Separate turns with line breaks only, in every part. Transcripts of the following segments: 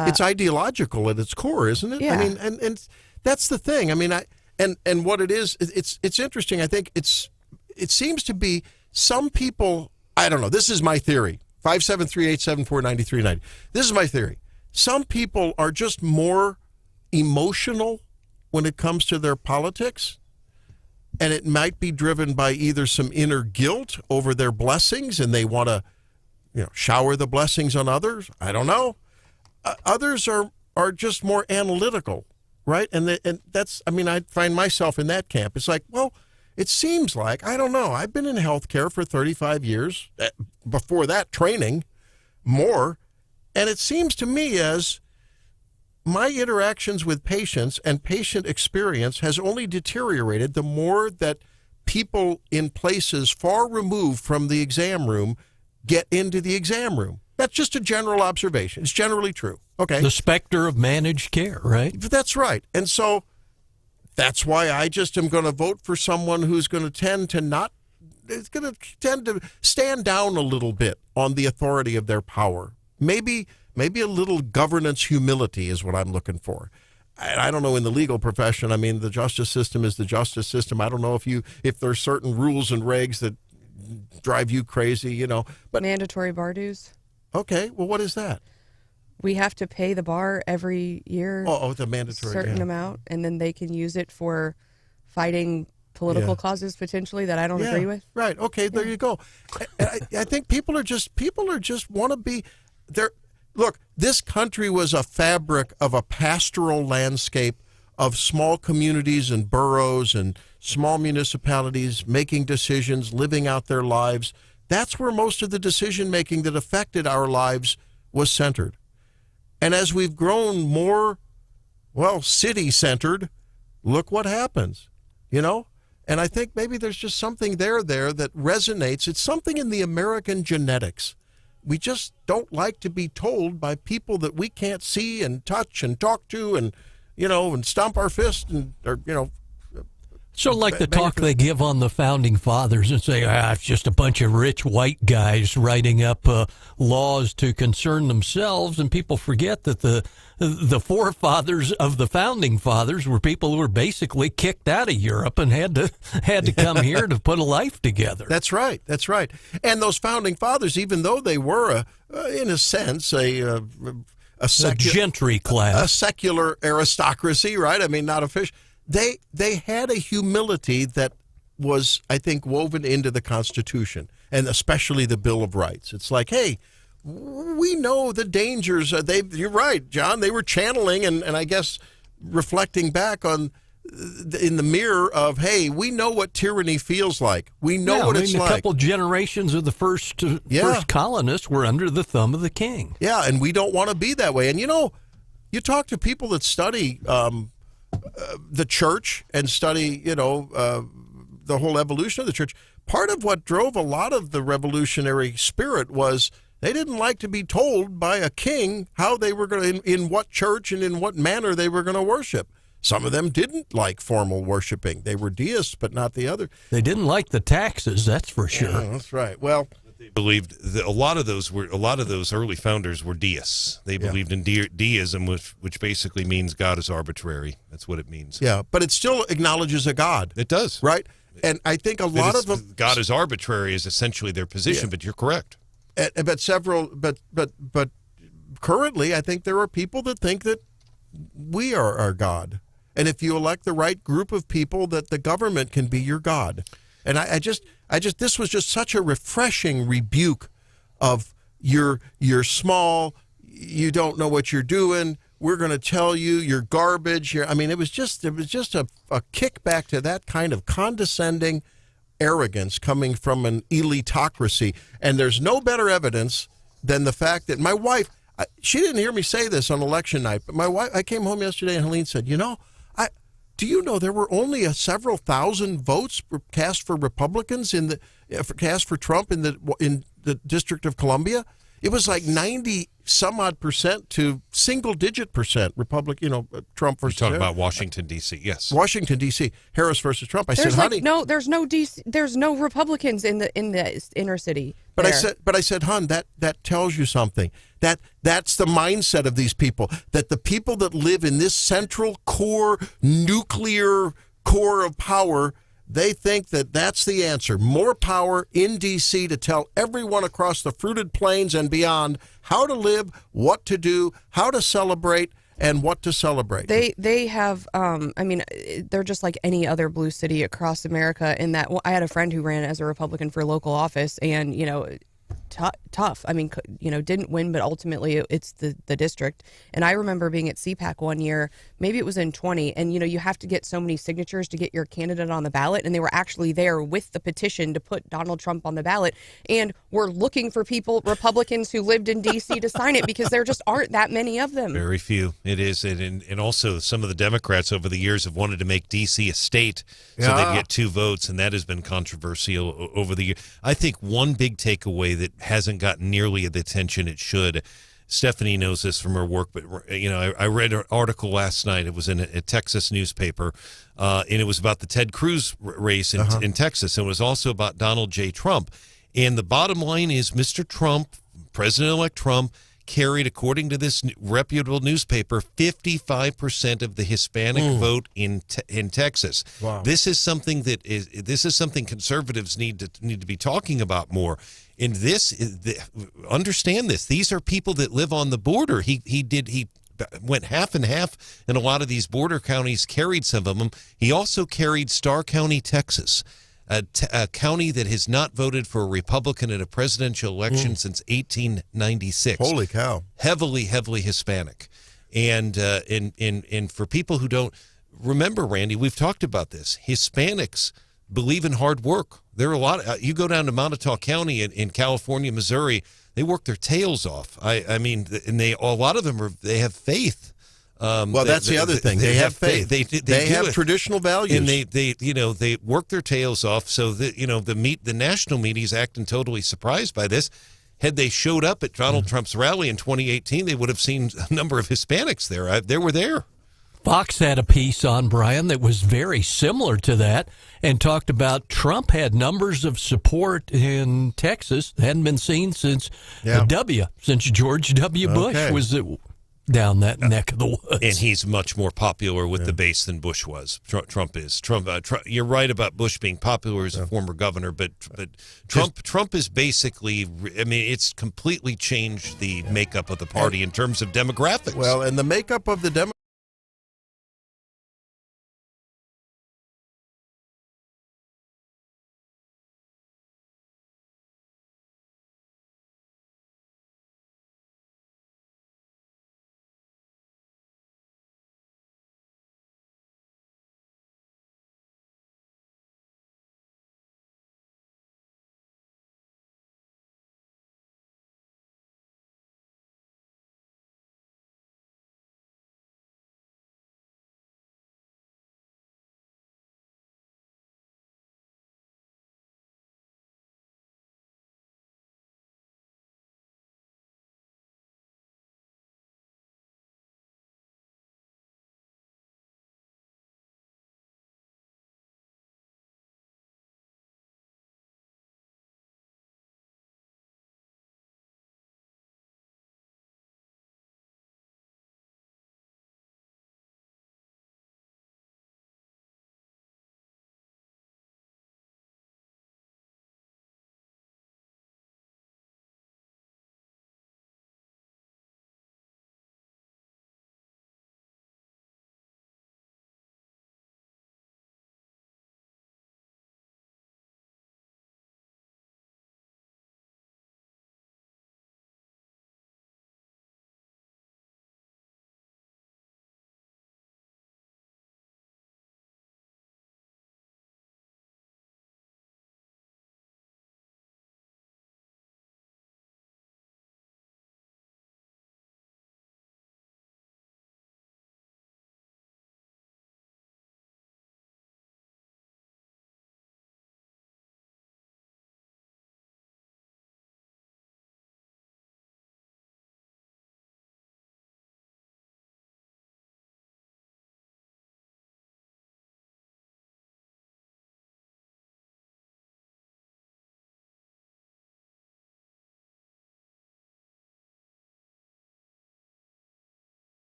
It's ideological at its core, isn't it?
Yeah.
I mean, and that's the thing. I mean, and what it is, it's interesting. I think it seems to be some people, I don't know, this is my theory, 573-874-9390. This is my theory. Some people are just more emotional when it comes to their politics, and it might be driven by either some inner guilt over their blessings, and they want to, shower the blessings on others. I don't know. Others are just more analytical, right? And that's, I mean, I find myself in that camp. It's like, well, it seems like, I don't know, I've been in healthcare for 35 years, before that training, more, and it seems to me as my interactions with patients and patient experience has only deteriorated the more that people in places far removed from the exam room get into the exam room. That's just a general observation. It's generally true. Okay.
The specter of managed care, right?
That's right. And so that's why I just am going to vote for someone who's going to tend to stand down a little bit on the authority of their power. Maybe a little governance humility is what I'm looking for. I don't know, in the legal profession, I mean, the justice system is the justice system. I don't know if there's certain rules and regs that drive you crazy, but
Mandatory bar dues.
Okay, well, what is that?
We have to pay the bar every year.
Oh, the mandatory
certain amount, and then they can use it for fighting political causes potentially that I don't agree with.
Right. Okay, there you go. I think people are just want to be there. Look, this country was a fabric of a pastoral landscape of small communities and boroughs and small municipalities making decisions, living out their lives. That's where most of the decision-making that affected our lives was centered. And as we've grown more, city-centered, look what happens, And I think maybe there's just something there that resonates. It's something in the American genetics. We just don't like to be told by people that we can't see and touch and talk to and, and stomp our fist and,
So like the talk they give on the Founding Fathers and say, it's just a bunch of rich white guys writing up laws to concern themselves, and people forget that the forefathers of the Founding Fathers were people who were basically kicked out of Europe and had to come here to put a life together.
That's right. And those Founding Fathers, even though they were, in a sense, a
gentry class,
a secular aristocracy, right? I mean, not official. They had a humility that was, I think, woven into the Constitution, and especially the Bill of Rights. It's like, hey, we know the dangers. You're right, John. They were channeling and I guess reflecting back on in the mirror of, hey, we know what tyranny feels like. We know what it's like.
A couple generations of the first colonists were under the thumb of the king.
Yeah, and we don't want to be that way. And you talk to people that study the church and study, the whole evolution of the church. Part of what drove a lot of the revolutionary spirit was they didn't like to be told by a king how they were going to, in what church and in what manner they were going to worship. Some of them didn't like formal worshiping. They were deists, but not the other.
They didn't like the taxes, that's for sure.
Yeah, that's right. Well,
they believed that a lot of those early founders were deists. They believed in deism, which basically means God is arbitrary. That's what it means.
Yeah, but it still acknowledges a God.
It does,
right? And I think a lot of them,
God is arbitrary is essentially their position. But you're correct.
But currently, I think there are people that think that we are our God, and if you elect the right group of people, that the government can be your God. And I just this was just such a refreshing rebuke of you're small, you don't know what you're doing. We're going to tell you you're garbage. It was just a kickback to that kind of condescending arrogance coming from an elitocracy. And there's no better evidence than the fact that my wife, she didn't hear me say this on election night, but my wife, I came home yesterday and Helene said, do you know there were only several thousand votes cast for Republicans cast for Trump in the District of Columbia? It was like 90 some odd percent to single digit percent Republican, Trump versus
You're talking about Washington, D.C., yes.
Washington, D.C., Harris versus Trump. I said, honey.
There's no Republicans in the inner city.
But
there.
I said, hon, that tells you something. That's the mindset of these people. That the people that live in this central core, nuclear core of power, they think that that's the answer. More power in D.C. to tell everyone across the fruited plains and beyond how to live, what to do, how to celebrate, and what to celebrate.
They have, I mean, they're just like any other blue city across America in that, well, I had a friend who ran as a Republican for local office, and, you know, tough. I mean, you know, didn't win, but ultimately it's the district. And I remember being at CPAC one year, maybe it was in 20, and, you know, you have to get so many signatures to get your candidate on the ballot, and they were actually there with the petition to put Donald Trump on the ballot, and we're looking for people, Republicans who lived in D.C. to sign it, because there just aren't that many of them.
Very few. It is. And also some of the Democrats over the years have wanted to make D.C. a state so they get 2 votes, and that has been controversial over the years. I think one big takeaway that hasn't gotten nearly the attention it should, Stephanie knows this from her work, but, you know, I read an article last night. It was in a Texas newspaper, and it was about the Ted Cruz race in Texas. And it was also about Donald J. Trump. And the bottom line is Mr. Trump, President-elect Trump, carried, according to this reputable newspaper, 55% of the Hispanic vote in Texas.
Wow.
This is something conservatives need to be talking about more. And understand this. These are people that live on the border. He went half and half in a lot of these border counties, carried some of them. He also carried Starr County, Texas, a county that has not voted for a Republican in a presidential election since 1896.
Holy cow.
Heavily Hispanic. And for people who don't remember, Randy, we've talked about this. Hispanics believe in hard work. There are a lot. You go down to Montauk County in California, Missouri, they work their tails off. I mean, and a lot of them they have faith.
Well, that's the other thing. They have faith. They have traditional values,
and they work their tails off. So that, you know, the national media is acting totally surprised by this. Had they showed up at Donald Trump's rally in 2018, they would have seen a number of Hispanics there. They were there.
Fox had a piece on Brian that was very similar to that and talked about Trump had numbers of support in Texas that hadn't been seen since since George W. Bush was down that neck of the woods.
And he's much more popular with the base than Bush was. Trump is. Trump, you're right about Bush being popular as a former governor, but Trump is basically, I mean, it's completely changed the makeup of the party in terms of demographics.
Well, and the makeup of the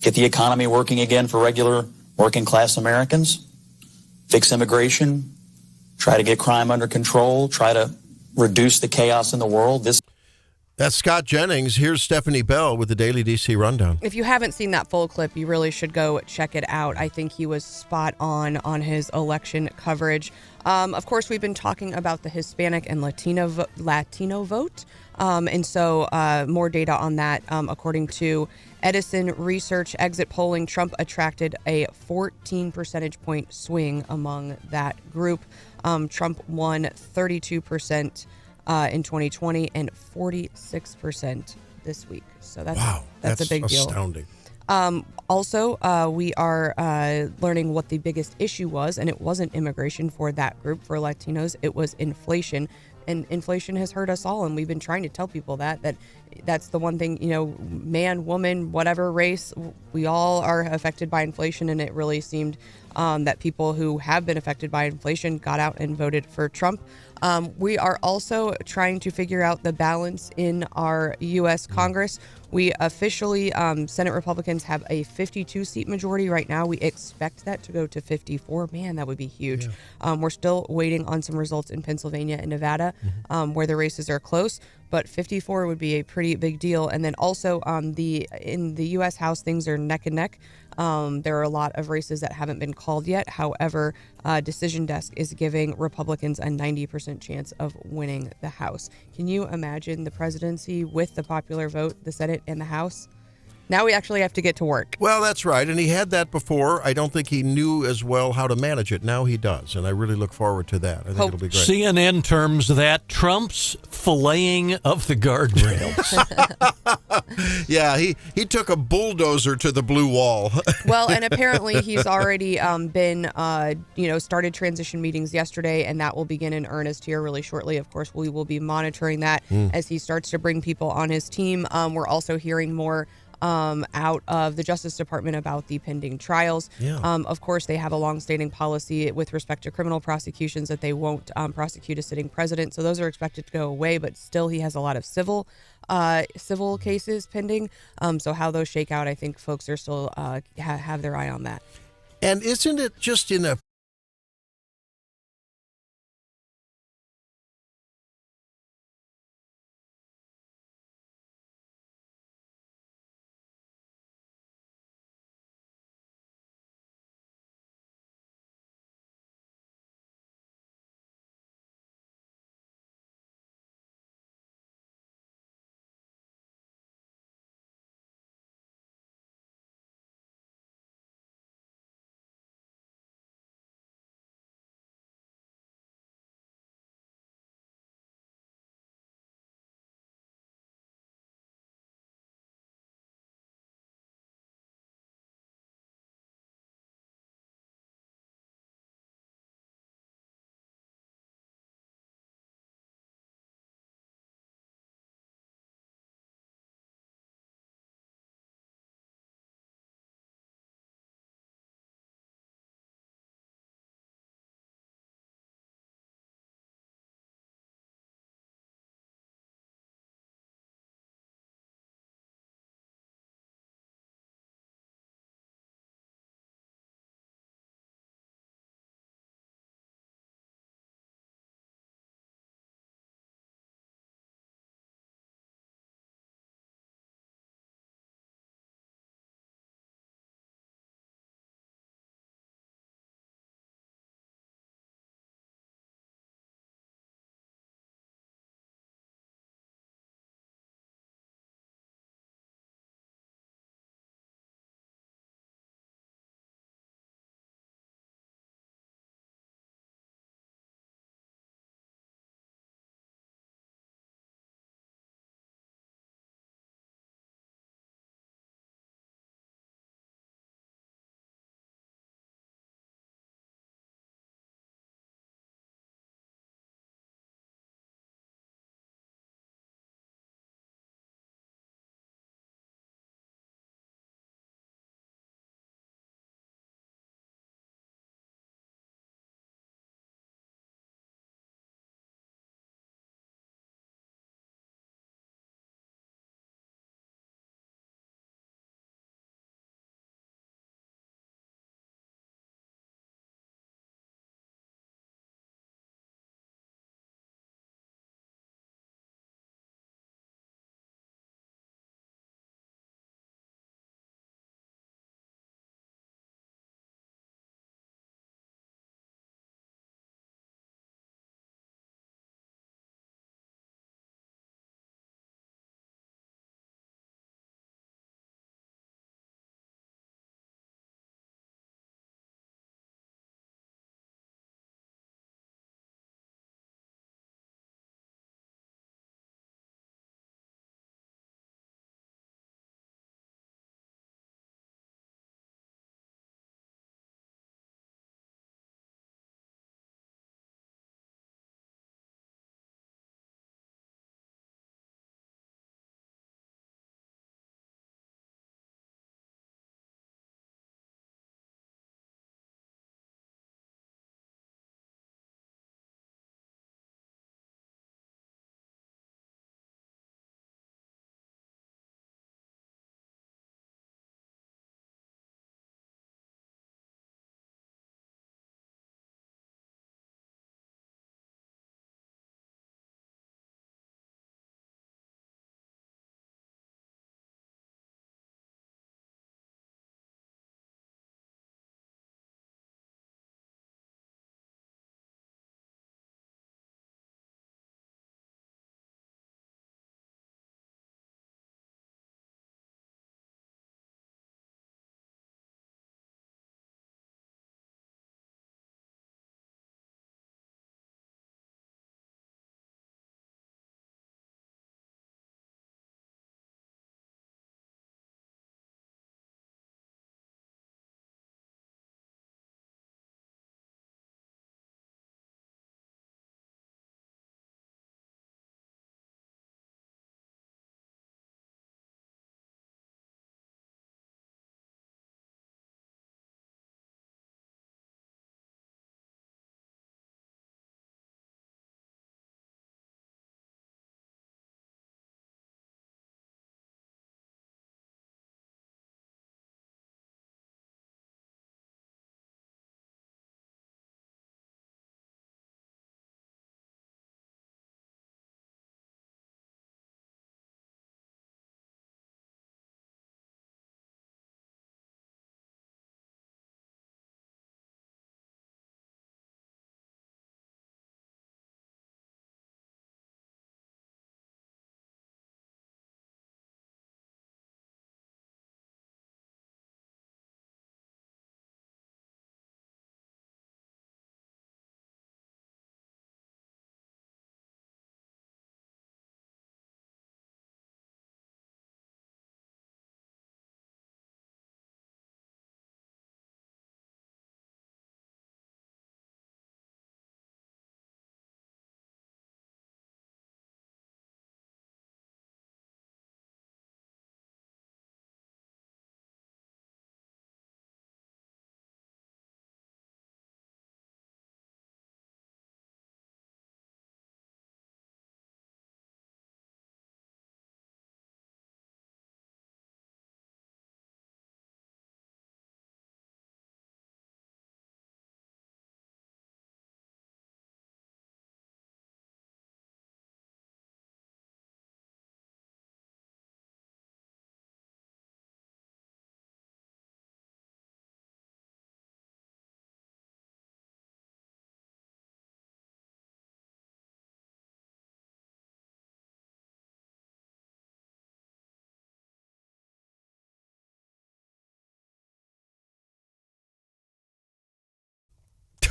get the economy working again for regular working class Americans, fix immigration, try to get crime under control, try to reduce the chaos in the world.
That's Scott Jennings. Here's Stephanie Bell with the Daily DC Rundown.
If you haven't seen that full clip, you really should go check it out. I think he was spot on his election coverage. Of course, we've been talking about the Hispanic and Latino vote. And so more data on that. According to Edison Research exit polling, Trump attracted a 14 percentage point swing among that group. Trump won 32% in 2020 and 46% this week. So that's a big deal.
Astounding.
Also, we are learning what the biggest issue was, and it wasn't immigration for that group, for Latinos. It was inflation. And inflation has hurt us all, and we've been trying to tell people that's the one thing, man, woman, whatever race, we all are affected by inflation, and it really seemed that people who have been affected by inflation got out and voted for Trump. We are also trying to figure out the balance in our U.S. Congress. We officially, Senate Republicans have a 52-seat majority right now. We expect that to go to 54. Man, that would be huge. Yeah. We're still waiting on some results in Pennsylvania and Nevada, where the races are close. But 54 would be a pretty big deal. And then also in the U.S. House, things are neck and neck. There are a lot of races that haven't been called yet. However, Decision Desk is giving Republicans a 90% chance of winning the House. Can you imagine the presidency with the popular vote, the Senate and the House? Now we actually have to get to work.
Well, that's right. And he had that before. I don't think he knew as well how to manage it. Now he does. And I really look forward to that. I think it'll be great.
CNN terms that Trump's filleting of the guardrails.
Yeah, he took a bulldozer to the blue wall.
Well, and apparently he's already been, started transition meetings yesterday, and that will begin in earnest here really shortly. Of course, we will be monitoring that as he starts to bring people on his team. We're also hearing more out of the Justice Department about the pending trials.
Yeah.
Of course, they have a longstanding policy with respect to criminal prosecutions that they won't prosecute a sitting president. So those are expected to go away, but still he has a lot of civil cases pending. So how those shake out, I think folks are still have their eye on that.
And isn't it just in a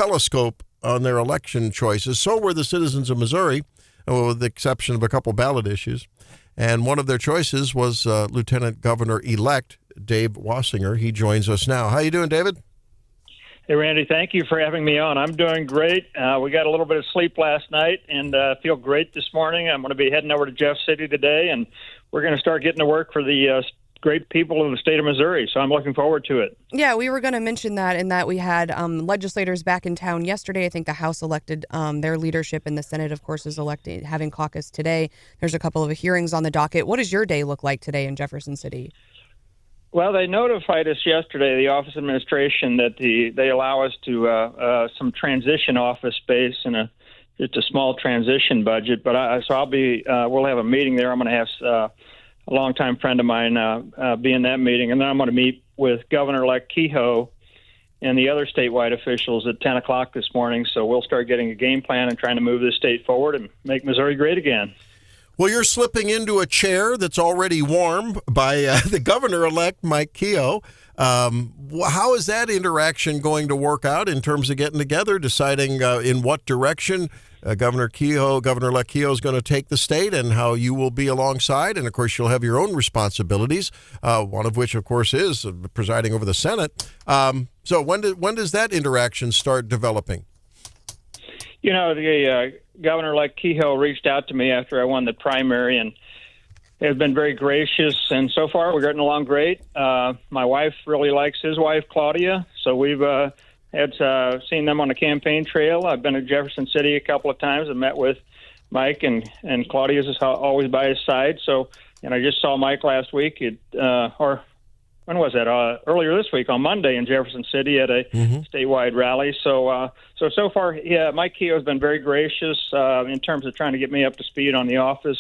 telescope on their election choices. So were the citizens of Missouri, with the exception of a couple ballot issues. And one of their choices was Lieutenant Governor-elect Dave Wasinger. He joins us now. How you doing, David?
Hey, Randy, thank you for having me on. I'm doing great. We got a little bit of sleep last night and feel great this morning. I'm going to be heading over to Jeff City today, and we're going to start getting to work for the great people of the state of Missouri, so I'm looking forward to it.
Yeah, we were going to mention that in that we had legislators back in town yesterday. I think the House elected their leadership, and the Senate, of course, is electing, having caucus today. There's a couple of hearings on the docket. What does your day look like today in Jefferson City?
Well, they notified us yesterday, the Office of Administration, that they allow us to some transition office space and just a small transition budget. But so I'll be we'll have a meeting there. I'm going to have a longtime friend of mine be in that meeting, and then I'm going to meet with Governor-elect Kehoe and the other statewide officials at 10 o'clock this morning. So we'll start getting a game plan and trying to move this state forward and make Missouri great again.
Well, you're slipping into a chair that's already warm by the governor-elect, Mike Kehoe. How is that interaction going to work out in terms of getting together, deciding in what direction Governor-elect Kehoe is going to take the state and how you will be alongside? And, of course, you'll have your own responsibilities, one of which, of course, is presiding over the Senate. So when does that interaction start developing?
You know, the Governor-elect Kehoe reached out to me after I won the primary and has been very gracious, and so far we're getting along great. My wife really likes his wife, Claudia, so we've seen them on the campaign trail. I've been to Jefferson City a couple of times and met with Mike, and Claudia's is always by his side. So, and I just saw Mike last week, when was that? Earlier this week on Monday in Jefferson City at a statewide rally. So far, yeah, Mike Kehoe has been very gracious in terms of trying to get me up to speed on the office.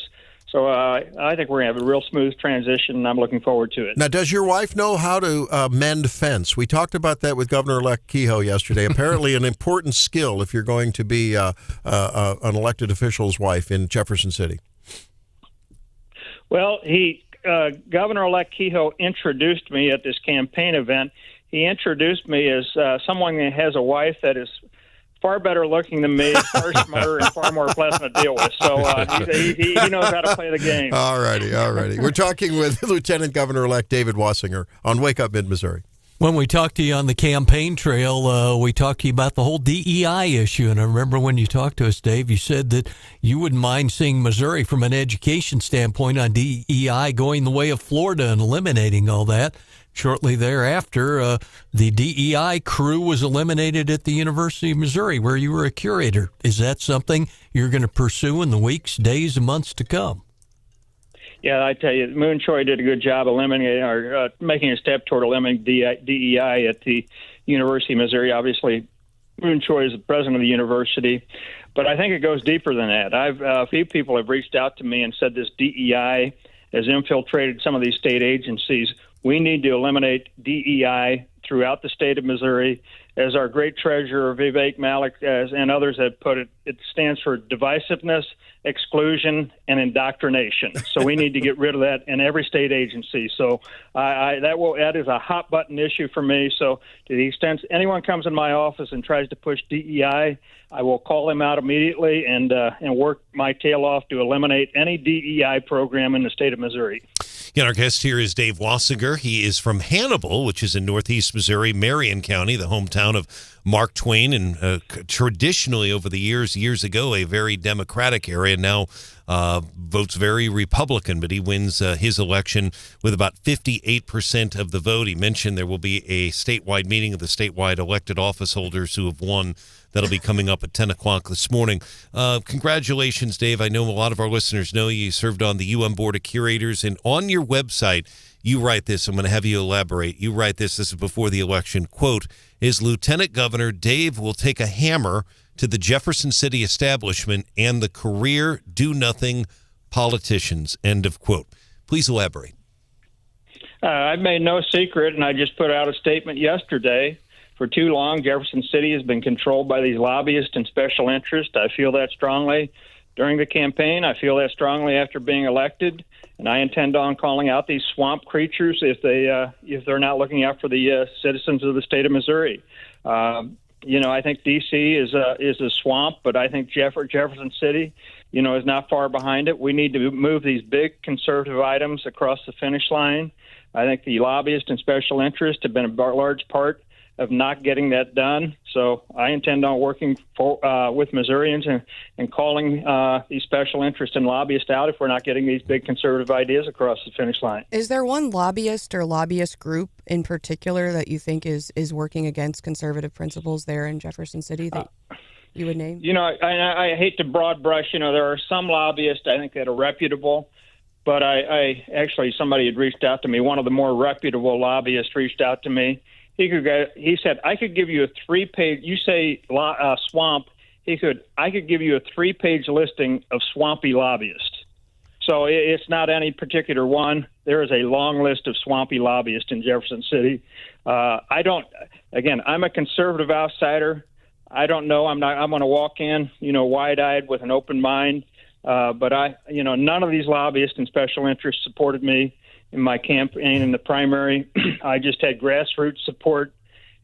So I think we're going to have a real smooth transition, and I'm looking forward to it.
Now, does your wife know how to mend fence? We talked about that with Governor-elect Kehoe yesterday. Apparently an important skill if you're going to be an elected official's wife in Jefferson City.
Well, Governor-elect Kehoe introduced me at this campaign event. He introduced me as someone that has a wife that is far better looking than me, far smarter, and far more pleasant to deal with. So he knows how to play the game.
All righty. We're talking with Lieutenant Governor-elect David Wasinger on Wake Up Mid-Missouri.
When we talked to you on the campaign trail, we talked to you about the whole DEI issue. And I remember when you talked to us, Dave, you said that you wouldn't mind seeing Missouri from an education standpoint on DEI going the way of Florida and eliminating all that. Shortly thereafter, the DEI crew was eliminated at the University of Missouri, where you were a curator. Is that something you're going to pursue in the weeks, days, and months to come?
Yeah, I tell you, Moon Choi did a good job eliminating or making a step toward eliminating DEI at the University of Missouri. Obviously, Moon Choi is the president of the university, but I think it goes deeper than that. A few people have reached out to me and said this DEI has infiltrated some of these state agencies. We need to eliminate DEI throughout the state of Missouri. As our great treasurer, Vivek Malik, and others have put it, it stands for divisiveness, exclusion, and indoctrination. So we need to get rid of that in every state agency. So that is a hot button issue for me. So to the extent anyone comes in my office and tries to push DEI, I will call them out immediately and work my tail off to eliminate any DEI program in the state of Missouri.
Yeah, our guest here is Dave Wasinger. He is from Hannibal, which is in northeast Missouri, Marion County, the hometown of Mark Twain, and traditionally over the years ago, a very Democratic area. Now votes very Republican, but he wins his election with about 58% of the vote. He mentioned there will be a statewide meeting of the statewide elected office holders who have won. That'll be coming up at 10 o'clock this morning. Congratulations, Dave. I know a lot of our listeners know you served on the UM Board of Curators, and on your website, you write this. I'm going to have you elaborate. You write this. This is before the election. Quote, "Is Lieutenant Governor Dave will take a hammer to the Jefferson City establishment and the career do-nothing politicians." End of quote. Please elaborate.
I've made no secret, and I just put out a statement yesterday. For too long, Jefferson City has been controlled by these lobbyists and special interests. I feel that strongly during the campaign. I feel that strongly after being elected, and I intend on calling out these swamp creatures if they're not looking out for the citizens of the state of Missouri. I think D.C. is a swamp, but I think Jefferson City, is not far behind it. We need to move these big conservative items across the finish line. I think the lobbyists and special interests have been a large part of not getting that done. So I intend on working with Missourians and calling these special interests and lobbyists out if we're not getting these big conservative ideas across the finish line.
Is there one lobbyist or lobbyist group in particular that you think is working against conservative principles there in Jefferson City that you would name?
I hate to broad brush. There are some lobbyists I think that are reputable. But I actually, somebody had reached out to me. One of the more reputable lobbyists reached out to me. He said, I could give you a 3-page, you say swamp, I could give you a 3-page listing of swampy lobbyists. So it's not any particular one. There is a long list of swampy lobbyists in Jefferson City. I'm a conservative outsider. I don't know. I'm going to walk in, wide-eyed with an open mind. But none of these lobbyists and special interests supported me in my campaign in the primary. I just had grassroots support,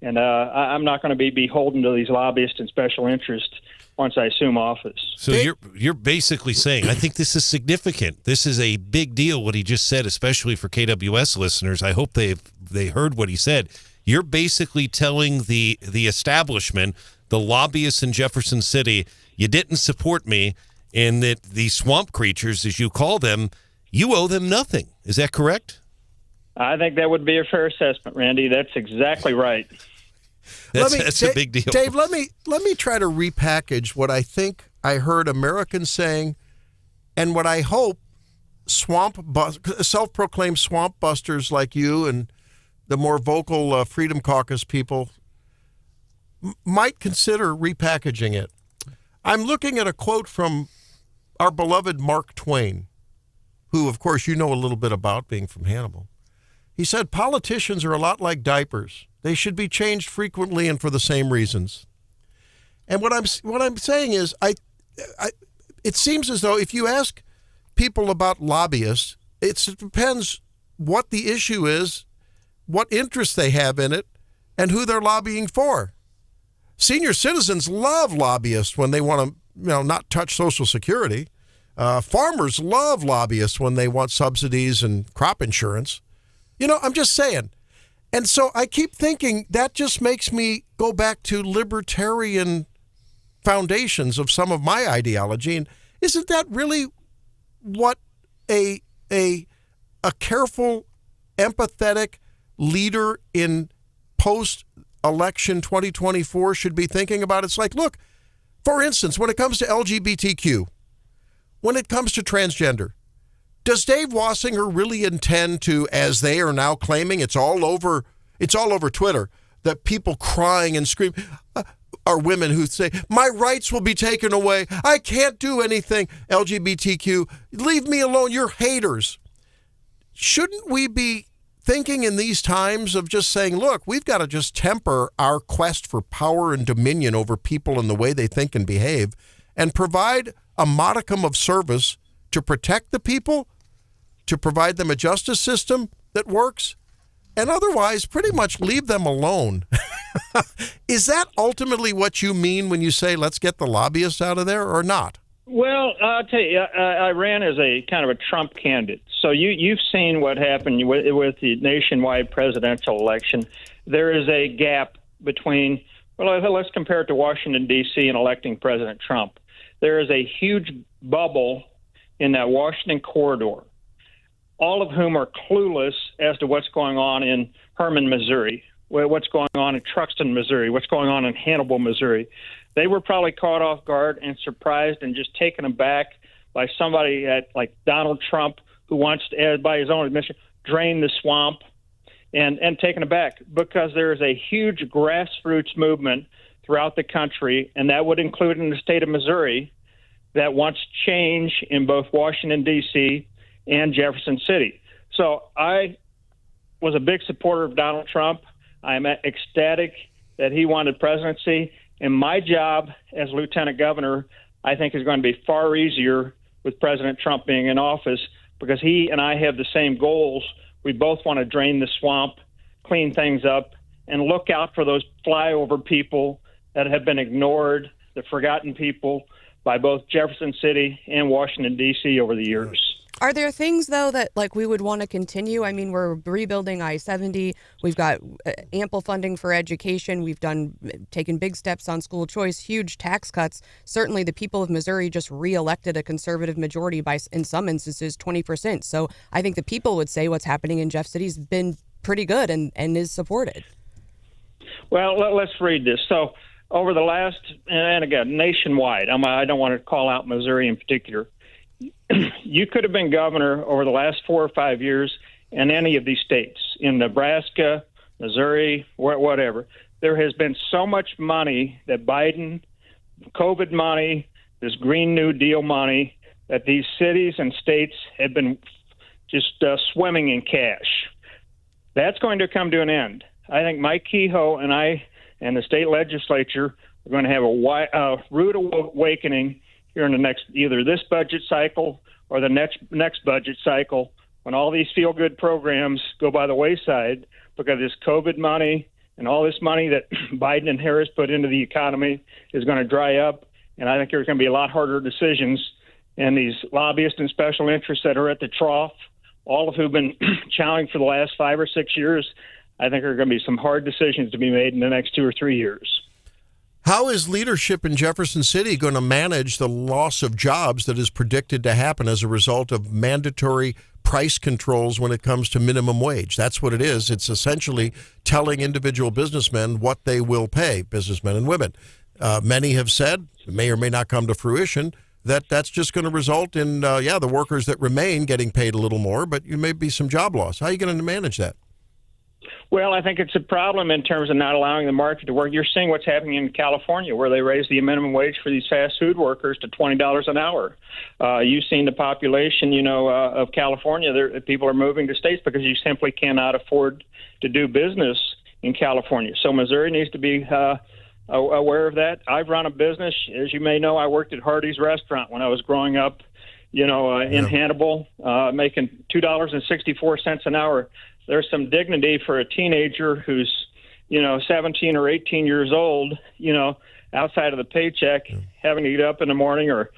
and I'm not going to be beholden to these lobbyists and special interests once I assume office.
So you're basically saying, I think this is significant. This is a big deal, what he just said, especially for KWS listeners. I hope they heard what he said. You're basically telling the establishment, the lobbyists in Jefferson City, you didn't support me, and that the swamp creatures, as you call them, you owe them nothing. Is that correct?
I think that would be a fair assessment, Randy. That's exactly right.
That's a big deal.
Dave, let me try to repackage what I think I heard Americans saying and what I hope self-proclaimed swamp busters like you and the more vocal Freedom Caucus people might consider repackaging it. I'm looking at a quote from our beloved Mark Twain, who, of course, you know a little bit about, being from Hannibal. He said, politicians are a lot like diapers. They should be changed frequently and for the same reasons. And what I'm saying is, it seems as though if you ask people about lobbyists, it depends what the issue is, what interest they have in it, and who they're lobbying for. Senior citizens love lobbyists when they want to, not touch Social Security. Farmers love lobbyists when they want subsidies and crop insurance. I'm just saying. And so I keep thinking that just makes me go back to libertarian foundations of some of my ideology. And isn't that really what a careful, empathetic leader in post-election 2024 should be thinking about? It's like, look, for instance, when it comes to LGBTQ, when it comes to transgender, does Dave Wasinger really intend to, as they are now claiming, it's all over Twitter, that people crying and screaming are women who say, my rights will be taken away. I can't do anything. LGBTQ, leave me alone. You're haters. Shouldn't we be thinking in these times of just saying, look, we've got to just temper our quest for power and dominion over people and the way they think and behave, and provide a modicum of service to protect the people, to provide them a justice system that works, and otherwise pretty much leave them alone. Is that ultimately what you mean when you say, let's get the lobbyists out of there, or not?
Well, I'll tell you, I ran as a kind of a Trump candidate. So you've seen what happened with the nationwide presidential election. There is a gap between, let's compare it to Washington, D.C. and electing President Trump. There is a huge bubble in that Washington corridor, all of whom are clueless as to what's going on in Hermann, Missouri, what's going on in Truxton, Missouri, what's going on in Hannibal, Missouri. They were probably caught off guard and surprised and just taken aback by somebody like Donald Trump, who wants to, by his own admission, drain the swamp, and taken aback because there is a huge grassroots movement throughout the country, and that would include in the state of Missouri, that wants change in both Washington, D.C. and Jefferson City. So I was a big supporter of Donald Trump. I'm ecstatic that he wanted presidency. And my job as lieutenant governor, I think, is going to be far easier with President Trump being in office because he and I have the same goals. We both want to drain the swamp, clean things up, and look out for those flyover people that have been ignored, the forgotten people by both Jefferson City and Washington, D.C. over the years.
Are there things, though, that like we would want to continue? I mean, we're rebuilding I-70. We've got ample funding for education. We've taken big steps on school choice, huge tax cuts. Certainly the people of Missouri just reelected a conservative majority by, in some instances, 20%. So I think the people would say what's happening in Jeff City's been pretty good and is supported.
Well, let's read this. So over the last, and again, nationwide, I don't want to call out Missouri in particular, you could have been governor over the last 4 or 5 years in any of these states, in Nebraska, Missouri, whatever. There has been so much money that Biden, COVID money, this Green New Deal money, that these cities and states have been just swimming in cash. That's going to come to an end. I think Mike Kehoe and I and the state legislature are going to have a rude awakening here in the next, either this budget cycle or the next budget cycle, when all these feel-good programs go by the wayside because this COVID money and all this money that Biden and Harris put into the economy is going to dry up. And I think there's going to be a lot harder decisions. And these lobbyists and special interests that are at the trough, all of who've been challenging for the last 5 or 6 years, I think there are going to be some hard decisions to be made in the next 2 or 3 years.
How is leadership in Jefferson City going to manage the loss of jobs that is predicted to happen as a result of mandatory price controls when it comes to minimum wage? That's what it is. It's essentially telling individual businessmen what they will pay, businessmen and women. Many have said, it may or may not come to fruition, that that's just going to result in, the workers that remain getting paid a little more, but you may be some job loss. How are you going to manage that?
Well, I think it's a problem in terms of not allowing the market to work. You're seeing what's happening in California, where they raised the minimum wage for these fast food workers to $20 an hour. You've seen the population, of California. People are moving to states because you simply cannot afford to do business in California. So Missouri needs to be aware of that. I've run a business. As you may know, I worked at Hardee's Restaurant when I was growing up, in Hannibal, making $2.64 an hour. There's some dignity for a teenager who's, 17 or 18 years old, outside of the paycheck, having to get up in the morning or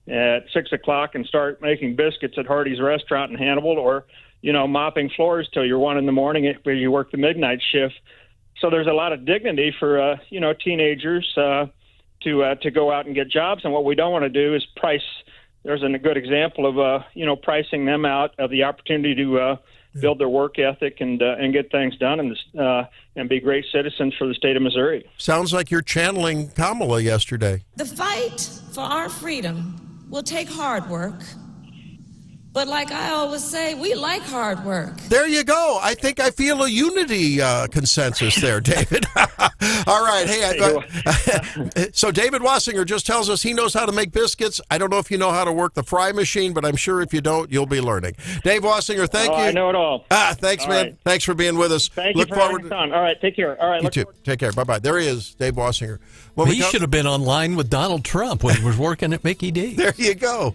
at 6 o'clock and start making biscuits at Hardee's Restaurant in Hannibal, or, mopping floors till you're 1 in the morning where you work the midnight shift. So there's a lot of dignity for, teenagers to go out and get jobs. And what we don't want to do is price. There's a good example of, pricing them out of the opportunity to build their work ethic and get things done and be great citizens for the state of Missouri.
Sounds like you're channeling Kamala yesterday.
The fight for our freedom will take hard work. But like I always say, we like hard work.
There you go. I think I feel a unity consensus there, David. All right. Hey, so David Wasinger just tells us he knows how to make biscuits. I don't know if you know how to work the fry machine, but I'm sure if you don't, you'll be learning. Dave Wasinger, thank you.
I know it all.
Thanks,
all
man.
right.
Thanks for being with us.
Thank
Look
you for
forward
having us on. All right, take care. All right,
you too. Take care. Bye-bye. There he is, Dave Wasinger.
He should have been online with Donald Trump when he was working at Mickey D's.
There you go.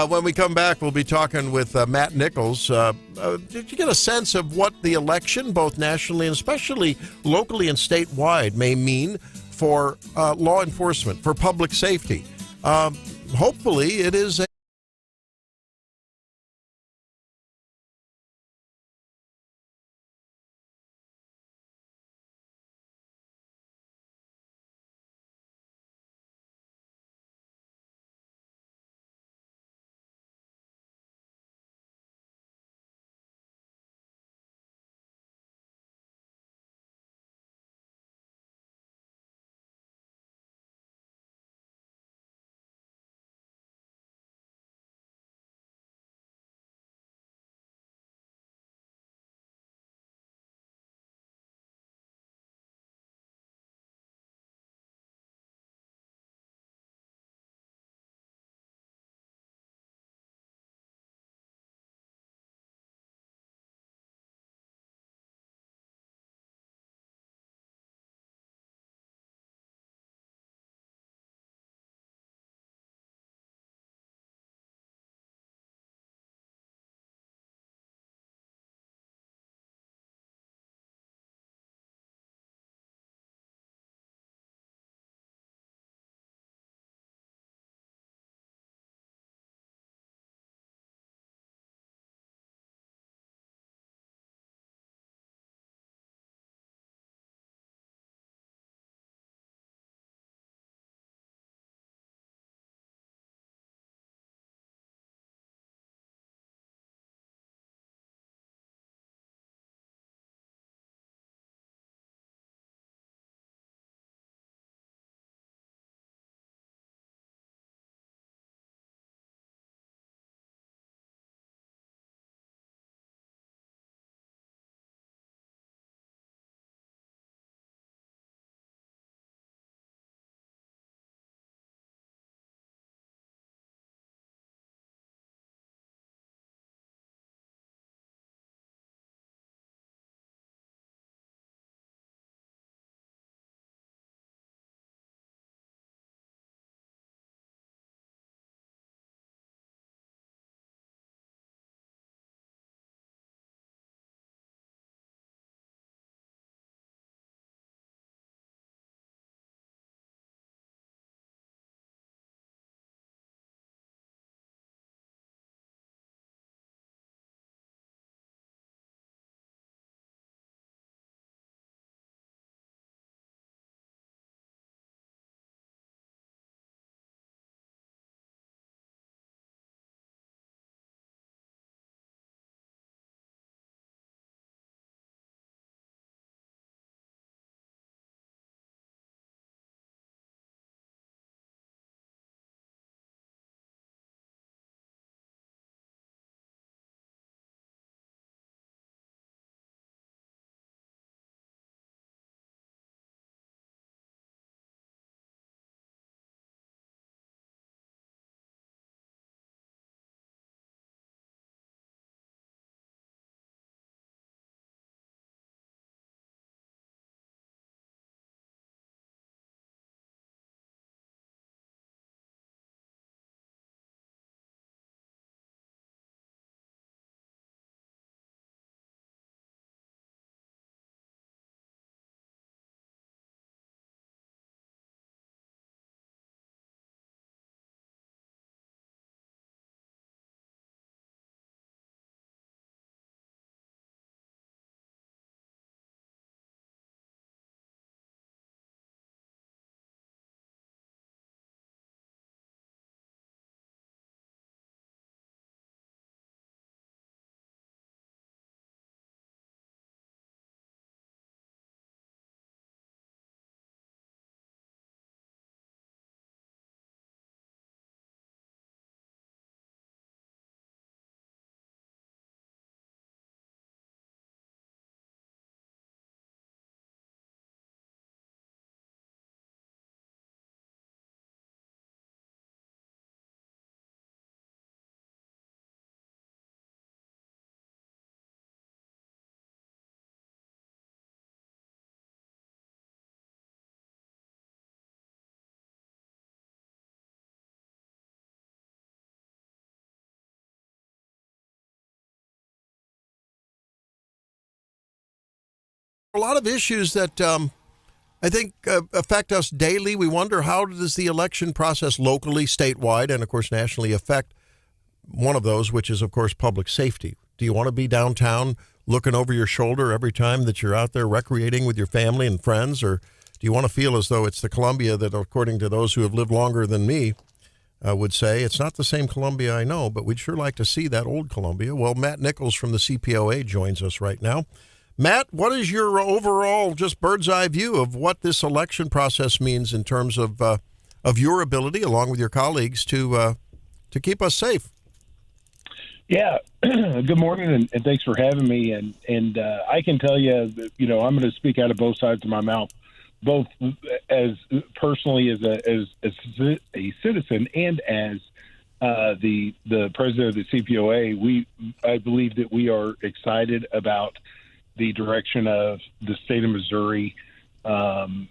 When we come back, we'll be talking with Matt Nichols. Did you get a sense of what the election, both nationally and especially locally and statewide, may mean for law enforcement, for public safety? Hopefully, it is a lot of issues that I think affect us daily. We wonder, how does the election process locally, statewide, and of course nationally affect one of those, which is of course public safety. Do you want to be downtown looking over your shoulder every time that you're out there recreating with your family and friends, or do you want to feel as though it's the Columbia that, according to those who have lived longer than me, would say it's not the same Columbia I know, but we'd sure like to see that old Columbia? Well, Matt Nichols from the CPOA joins us right now. Matt, what is your overall, just bird's eye view of what this election process means in terms of your ability, along with your colleagues, to keep us safe?
Yeah. Good morning, and thanks for having me. And I can tell you, I'm going to speak out of both sides of my mouth, both as personally as a citizen and as the president of the CPOA. I believe that we are excited about the direction of the state of Missouri, and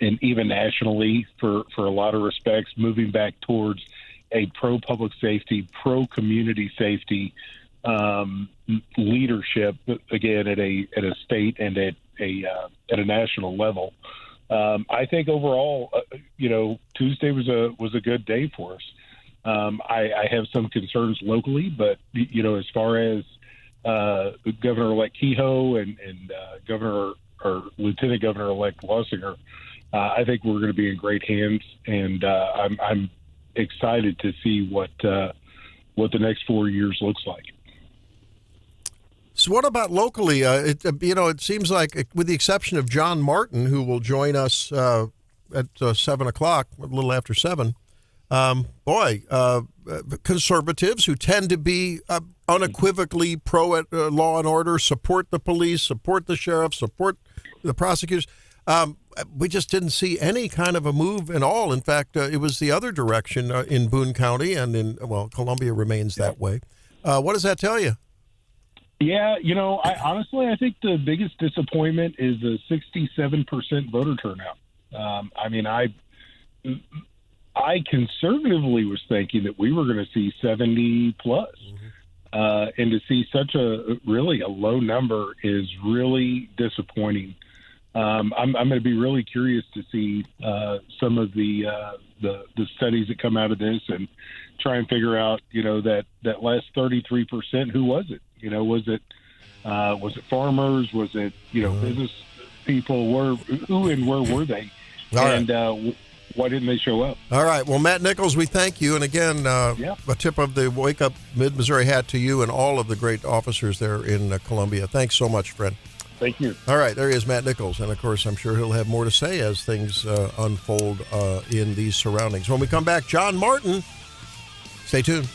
even nationally, for a lot of respects, moving back towards a pro-public safety, pro-community safety leadership, again, at a state and at a national level. I think overall, Tuesday was a good day for us. I have some concerns locally, but as far as Governor-elect Kehoe and Governor or Lieutenant Governor-elect Wasinger, I think we're going to be in great hands, and I'm excited to see what the next 4 years looks like.
So what about locally? It seems like, with the exception of John Martin, who will join us at 7 o'clock, a little after 7, conservatives who tend to be unequivocally pro law and order, support the police, support the sheriff, support the prosecutors. We just didn't see any kind of a move at all. In fact, it was the other direction in Boone County, and Columbia remains that way. What does that tell you?
Yeah, I think the biggest disappointment is the 67% voter turnout. I conservatively was thinking that we were going to see 70 plus. And to see such a low number is really disappointing. I'm going to be really curious to see some of the studies that come out of this and try and figure out, that last 33%, who was it? Was it farmers? Was it, business people? Who and where were they? Why didn't they show up?
All right. Well, Matt Nichols, we thank you. And again, a tip of the Wake Up Mid-Missouri hat to you and all of the great officers there in Columbia. Thanks so much, friend.
Thank you.
All right. There he is, Matt Nichols. And, of course, I'm sure he'll have more to say as things unfold in these surroundings. When we come back, John Martin. Stay tuned.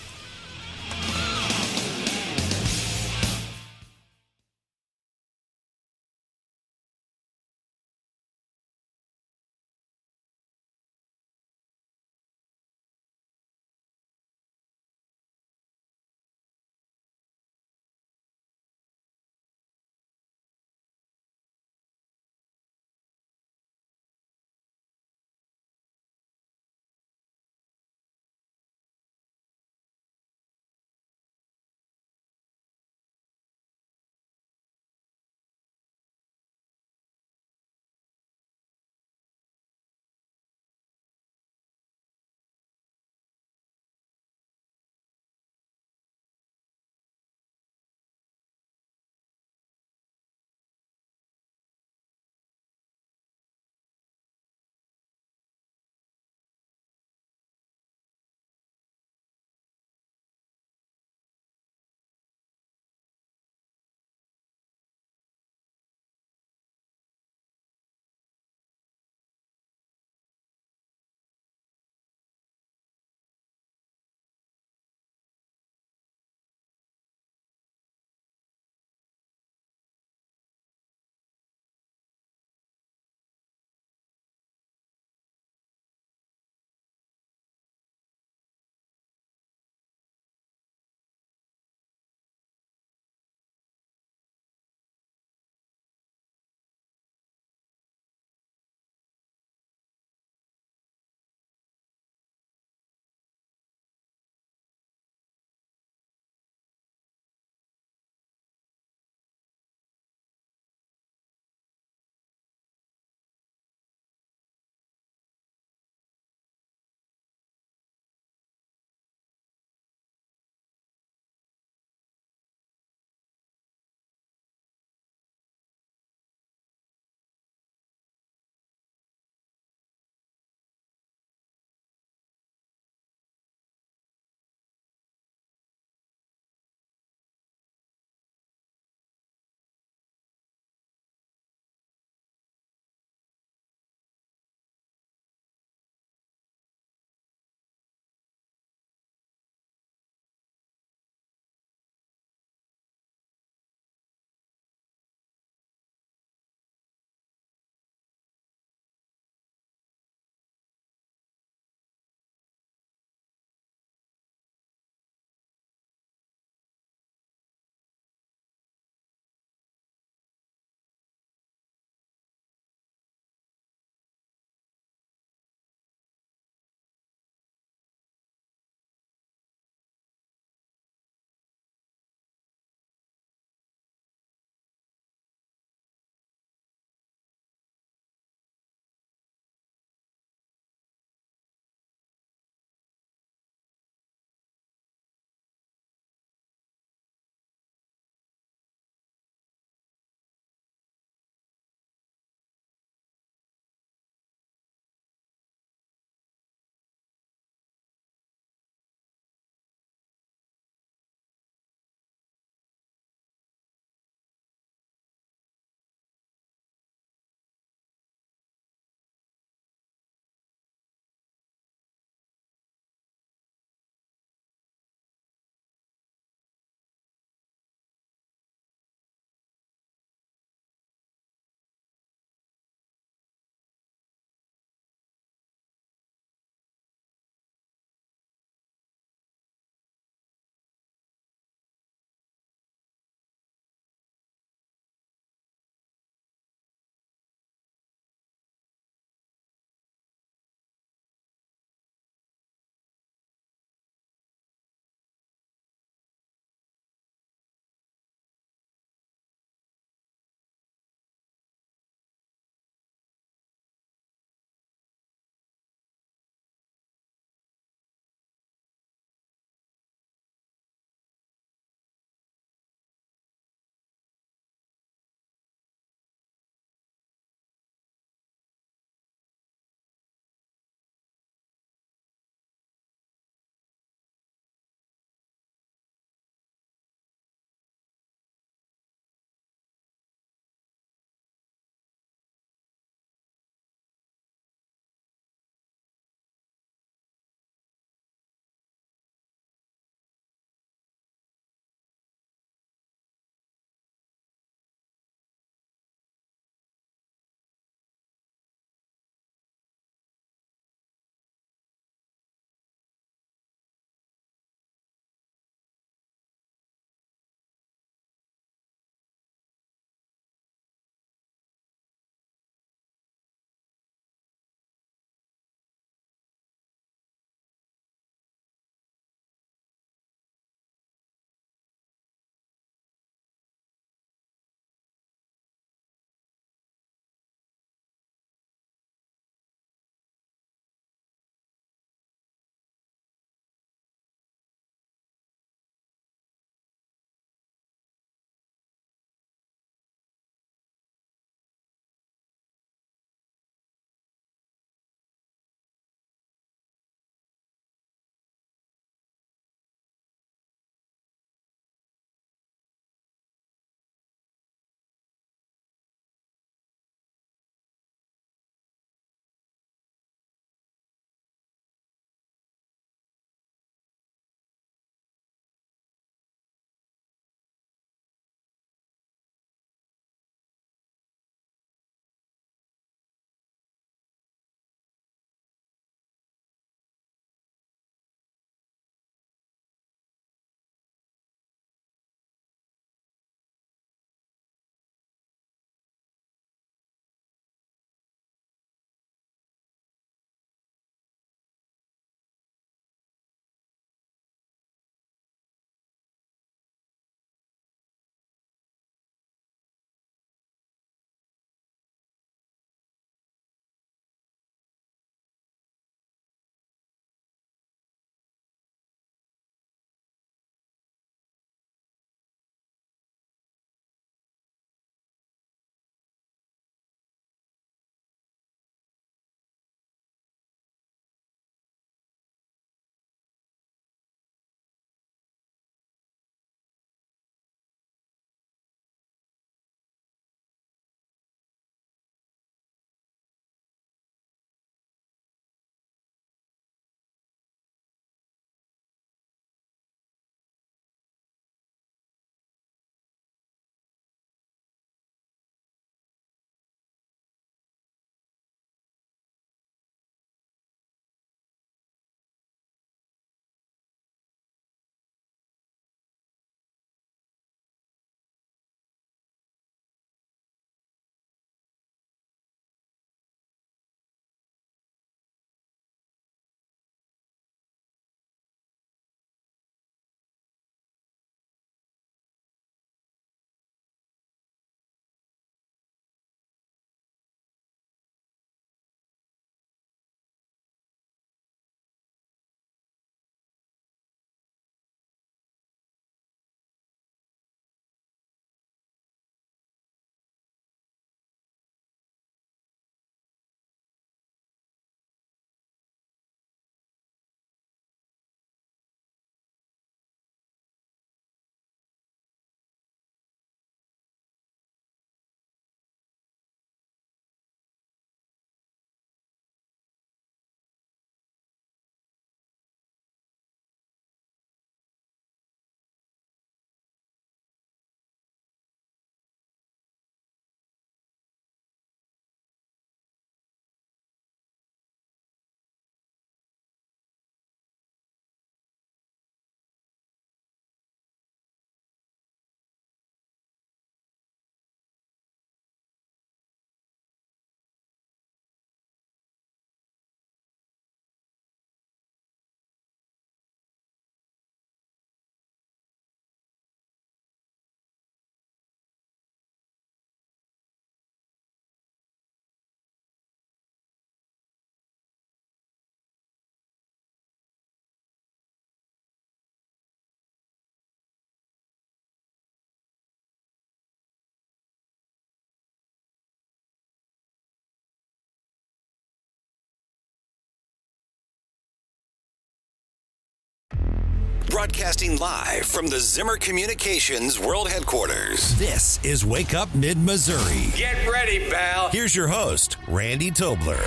Broadcasting live from the Zimmer Communications World Headquarters. This is Wake Up Mid-Missouri.
Get ready, pal.
Here's your host, Randy Tobler.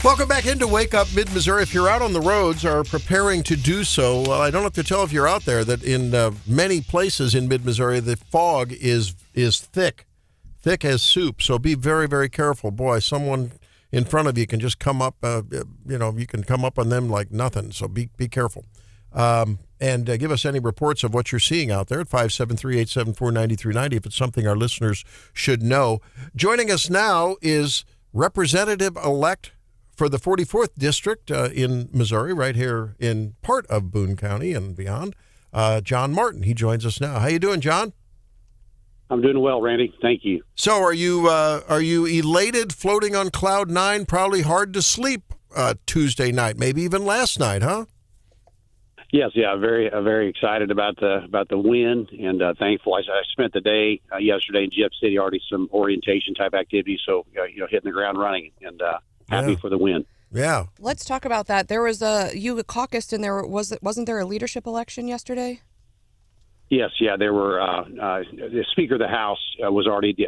Welcome back into Wake Up Mid-Missouri. If you're out on the roads or preparing to do so, well, I don't have to tell if you're out there that in many places in Mid-Missouri, the fog is thick as soup. So be very, very careful. Boy, someone in front of you can just come up, you can come up on them like nothing. So be careful. And give us any reports of what you're seeing out there at 573-874-9390 if it's something our listeners should know. Joining us now is Representative-elect for the 44th District in Missouri, right here in part of Boone County and beyond, John Martin. He joins us now. How you doing, John?
I'm doing well, Randy. Thank you.
So are you elated, floating on cloud nine, probably hard to sleep Tuesday night, maybe even last night, huh?
Yes, yeah, very excited about the win, and thankful. I spent the day yesterday in Jeff City, already some orientation type activities, so hitting the ground running, and happy for the win.
Yeah.
Let's talk about that. There was you caucused, and wasn't there a leadership election yesterday?
Yes, yeah, there were. The Speaker of the House was already.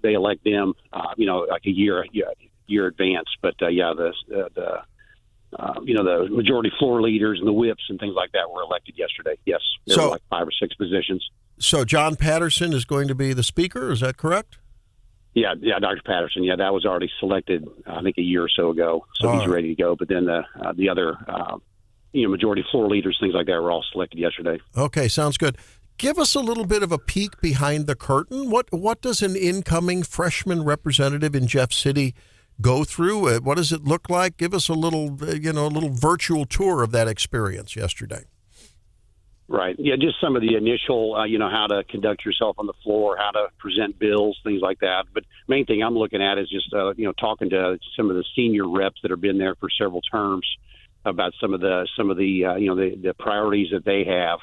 They elect them, like a year advance. But the majority floor leaders and the whips and things like that were elected yesterday. Yes, there were like 5 or 6 positions.
So John Patterson is going to be the Speaker. Is that correct?
Yeah, Dr. Patterson. Yeah, that was already selected, I think, a year or so ago. So he's ready to go. But then the other, majority floor leaders, things like that, were all selected yesterday.
Okay, sounds good. Give us a little bit of a peek behind the curtain. What does an incoming freshman representative in Jeff City go through? What does it look like? Give us a little virtual tour of that experience yesterday.
Right. Yeah, just some of the initial, how to conduct yourself on the floor, how to present bills, things like that. But main thing I'm looking at is just, talking to some of the senior reps that have been there for several terms about some of the priorities that they have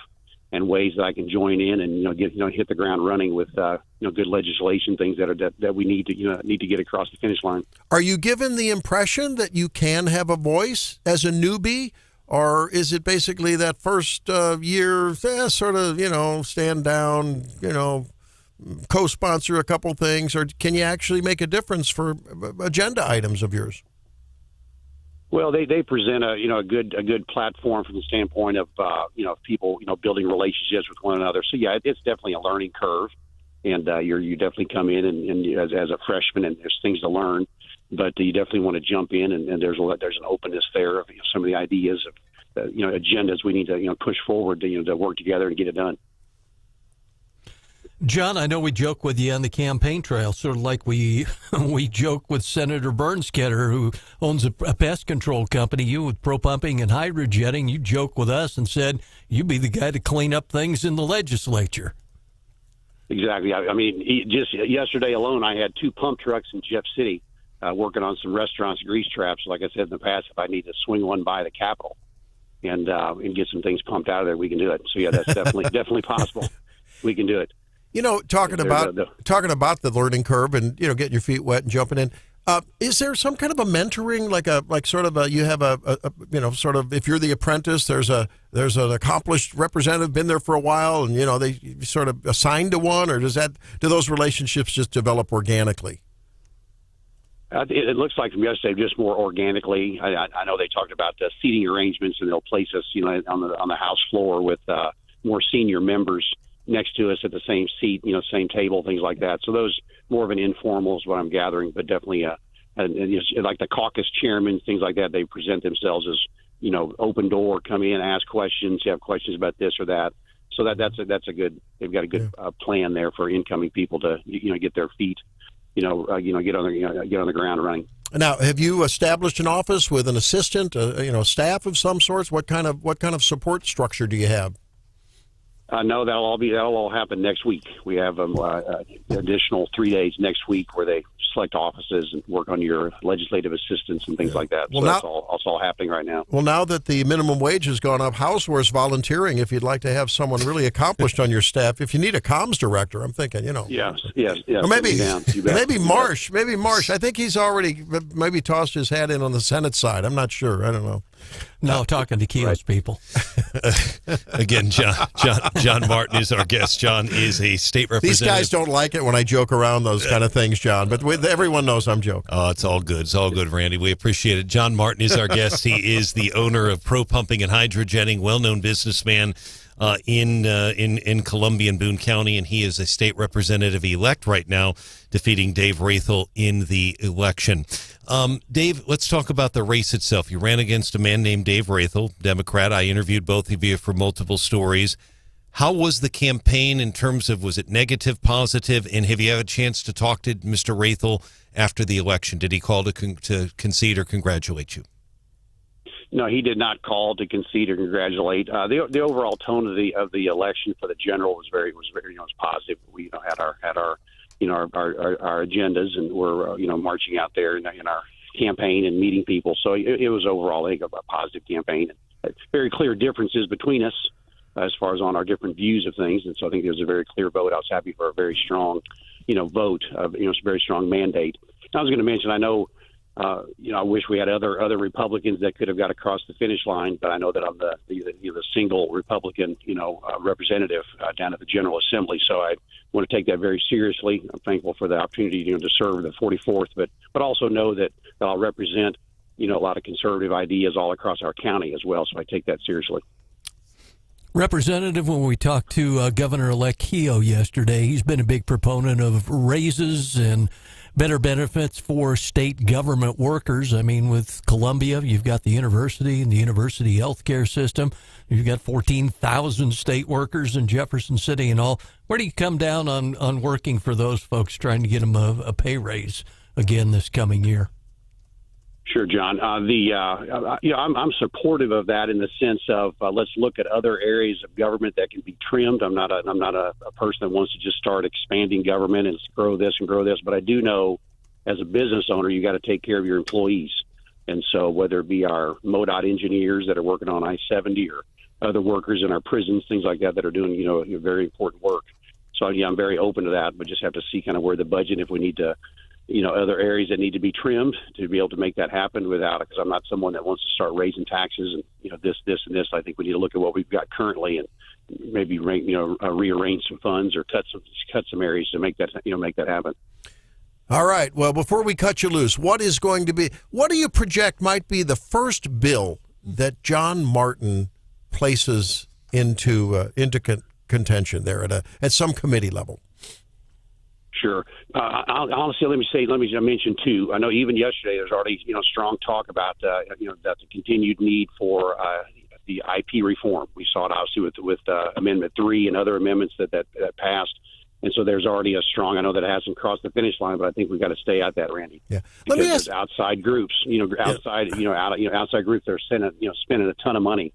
and ways that I can join in and hit the ground running with good legislation, things that we need to get across the finish line.
Are you given the impression that you can have a voice as a newbie? Or is it basically that first year, sort of, stand down, co-sponsor a couple things, or can you actually make a difference for agenda items of yours?
Well, they present a good platform from the standpoint of people building relationships with one another. So yeah, it's definitely a learning curve, and you definitely come in and as a freshman, and there's things to learn. But you definitely want to jump in, and there's an openness there of some of the ideas of agendas we need to push forward to work together and get it done.
John, I know we joke with you on the campaign trail, sort of like we joke with Senator Bernstetter, who owns a pest control company. You with pro pumping and hydrojetting, you joke with us and said you'd be the guy to clean up things in the legislature.
Exactly. I mean, just yesterday alone, I had 2 pump trucks in Jeff City. Working on some restaurants, grease traps. Like I said in the past, if I need to swing one by the Capitol and get some things pumped out of there, we can do it. So yeah, that's definitely possible. We can do it.
Talking about the learning curve and getting your feet wet and jumping in. Is there some kind of a mentoring, you have if you're the apprentice, there's an accomplished representative been there for a while, and they sort of assigned to one, or do those relationships just develop organically?
It looks like from yesterday, just more organically. I know they talked about the seating arrangements, and they'll place us, on the House floor with more senior members next to us at the same seat, same table, things like that. So those more of an informal is what I'm gathering, but definitely like the caucus chairmen, things like that. They present themselves as open door, come in, ask questions, you have questions about this or that. So that's a good. They've got a good plan there for incoming people to get their feet. Get on the ground running.
Now, have you established an office with an assistant, staff of some sorts? What kind of support structure do you have?
No, that'll all happen next week. We have additional 3 days next week where they select offices and work on your legislative assistants and things like that. Well, that's all happening right now.
Well, now that the minimum wage has gone up, Hauswirth's volunteering if you'd like to have someone really accomplished on your staff. If you need a comms director, I'm thinking,
Yes.
Or maybe Marsh. Maybe Marsh. I think he's already maybe tossed his hat in on the Senate side. I'm not sure. I don't know.
No, talking to Keel's people.
Again, John Martin is our guest. John is a state representative.
These guys don't like it when I joke around those kind of things, John, but everyone knows I'm joking.
Oh, it's all good. It's all good, Randy. We appreciate it. John Martin is our guest. He is the owner of Pro Pumping and Hydrogenning, well-known businessman in Columbia and Boone County, and he is a state representative-elect right now, defeating Dave Rathel in the election. Dave, let's talk about the race itself. You ran against a man named Dave Rathel, Democrat. I interviewed both of you for multiple stories. How was the campaign in terms of, was it negative, positive, and have you had a chance to talk to Mr. Rathel after the election? Did he call to concede or congratulate you?
No, he did not call to concede or congratulate. The overall tone of the election for the general was very positive. We had our agendas, and we're marching out there in our campaign and meeting people. So it was overall, I think, a positive campaign. Very clear differences between us as far as on our different views of things, and so I think there was a very clear vote. I was happy for a very strong, vote. It's a very strong mandate. I was going to mention, I know. I wish we had other Republicans that could have got across the finish line, but I know that I'm the single Republican, representative down at the General Assembly. So I want to take that very seriously. I'm thankful for the opportunity, to serve the 44th, but also know that I'll represent, a lot of conservative ideas all across our county as well. So I take that seriously.
Representative, when we talked to Governor-elect Keogh yesterday, he's been a big proponent of raises and better benefits for state government workers. I mean, with Columbia, you've got the university and the university healthcare system. You've got 14,000 state workers in Jefferson City and all. Where do you come down on working for those folks, trying to get them a pay raise again this coming year?
Sure, John. I'm supportive of that in the sense of let's look at other areas of government that can be trimmed. I'm not a person that wants to just start expanding government and grow this, but I do know as a business owner, you got to take care of your employees. And so whether it be our MoDOT engineers that are working on I-70 or other workers in our prisons, things like that are doing, very important work. So, I'm very open to that, but just have to see kind of where the budget, if we need to, other areas that need to be trimmed to be able to make that happen because I'm not someone that wants to start raising taxes and, this, and this. I think we need to look at what we've got currently and maybe, rearrange some funds or cut some areas to make that happen.
All right. Well, before we cut you loose, what do you project might be the first bill that John Martin places into contention there at some committee level?
Sure. Honestly, let me mention two. I know even yesterday there's already strong talk about that the continued need for the IP reform. We saw it obviously with Amendment 3 and other amendments that passed, and so there's already a strong. I know that it hasn't crossed the finish line, but I think we've got to stay at that, Randy.
Yeah.
Because there's outside groups, outside groups that are spending a ton of money.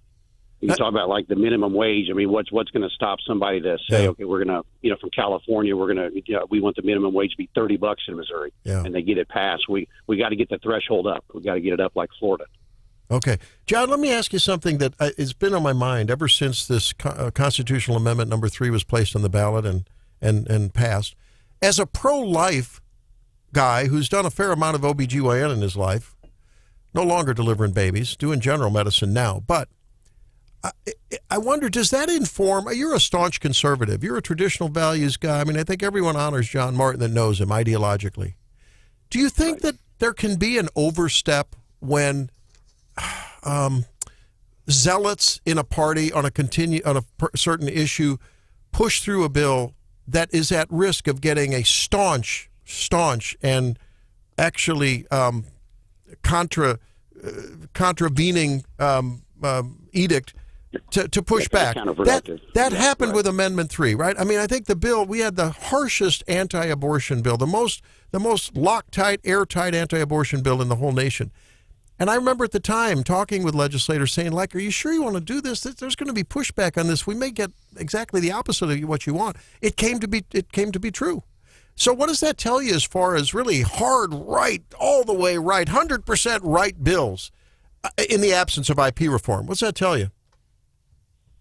You talk about like the minimum wage. I mean, what's going to stop somebody to say, okay, we're going to, from California, we're going to, we want the minimum wage to be $30 in Missouri, and they get it passed. We got to get the threshold up. We got to get it up like Florida.
Okay, John, let me ask you something that has been on my mind ever since this constitutional amendment number 3 was placed on the ballot and passed. As a pro-life guy who's done a fair amount of OBGYN in his life, no longer delivering babies, doing general medicine now, but I wonder, does that inform? You're a staunch conservative. You're a traditional values guy. I mean, I think everyone honors John Martin that knows him ideologically. Do you think that there can be an overstep when zealots in a party on a certain issue push through a bill that is at risk of getting a staunch and actually contravening edict to push back? That happened with Amendment 3, right? I mean, I think the bill, we had the harshest anti-abortion bill, the most Loctite, airtight anti-abortion bill in the whole nation. And I remember at the time talking with legislators saying, like, are you sure you want to do this? There's going to be pushback on this. We may get exactly the opposite of what you want. It came to be true. So what does that tell you as far as really hard right, all the way right, 100% right bills in the absence of IP reform? What's that tell you?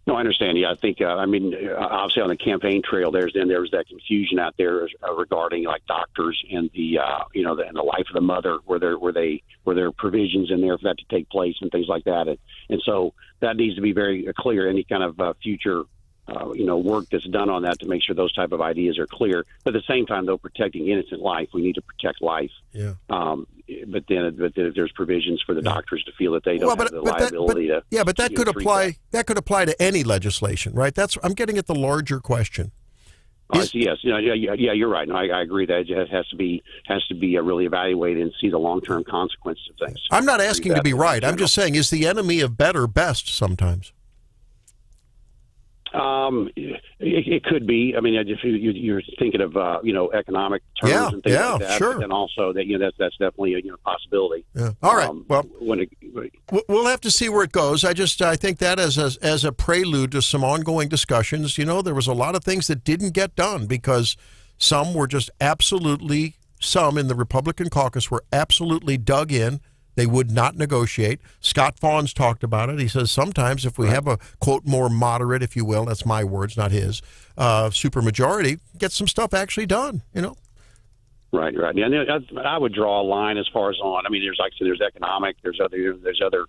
No, I understand. Yeah, I think. Obviously, on the campaign trail, there was that confusion out there regarding like doctors and the and the life of the mother, where there are provisions in there for that to take place and things like that, and so that needs to be very clear. Any kind of future work that's done on that to make sure those type of ideas are clear. But at the same time, though, protecting innocent life, we need to protect life.
Yeah.
But then there's provisions for the doctors to feel that they don't have the liability to.
Yeah, but that could apply. That could apply to any legislation, right? I'm getting at the larger question.
Yes, you're right. No, I agree that it has to be really evaluated and see the long-term consequences of things.
I'm not asking to be right. I'm just saying, is the enemy of better best sometimes?
It could be. I mean, if you're thinking of economic terms and things like that,
sure.
But then also that's definitely a possibility.
Yeah. All right. Well, we'll have to see where it goes. I think that as a prelude to some ongoing discussions, there was a lot of things that didn't get done because some were just absolutely. Some in the Republican caucus were absolutely dug in. They would not negotiate. Scott Fauns talked about it. He says sometimes if we have a, quote, more moderate, if you will, that's my words, not his, supermajority, get some stuff actually done,
Right. Yeah, and I would draw a line as far as on. I mean, there's economic, there's other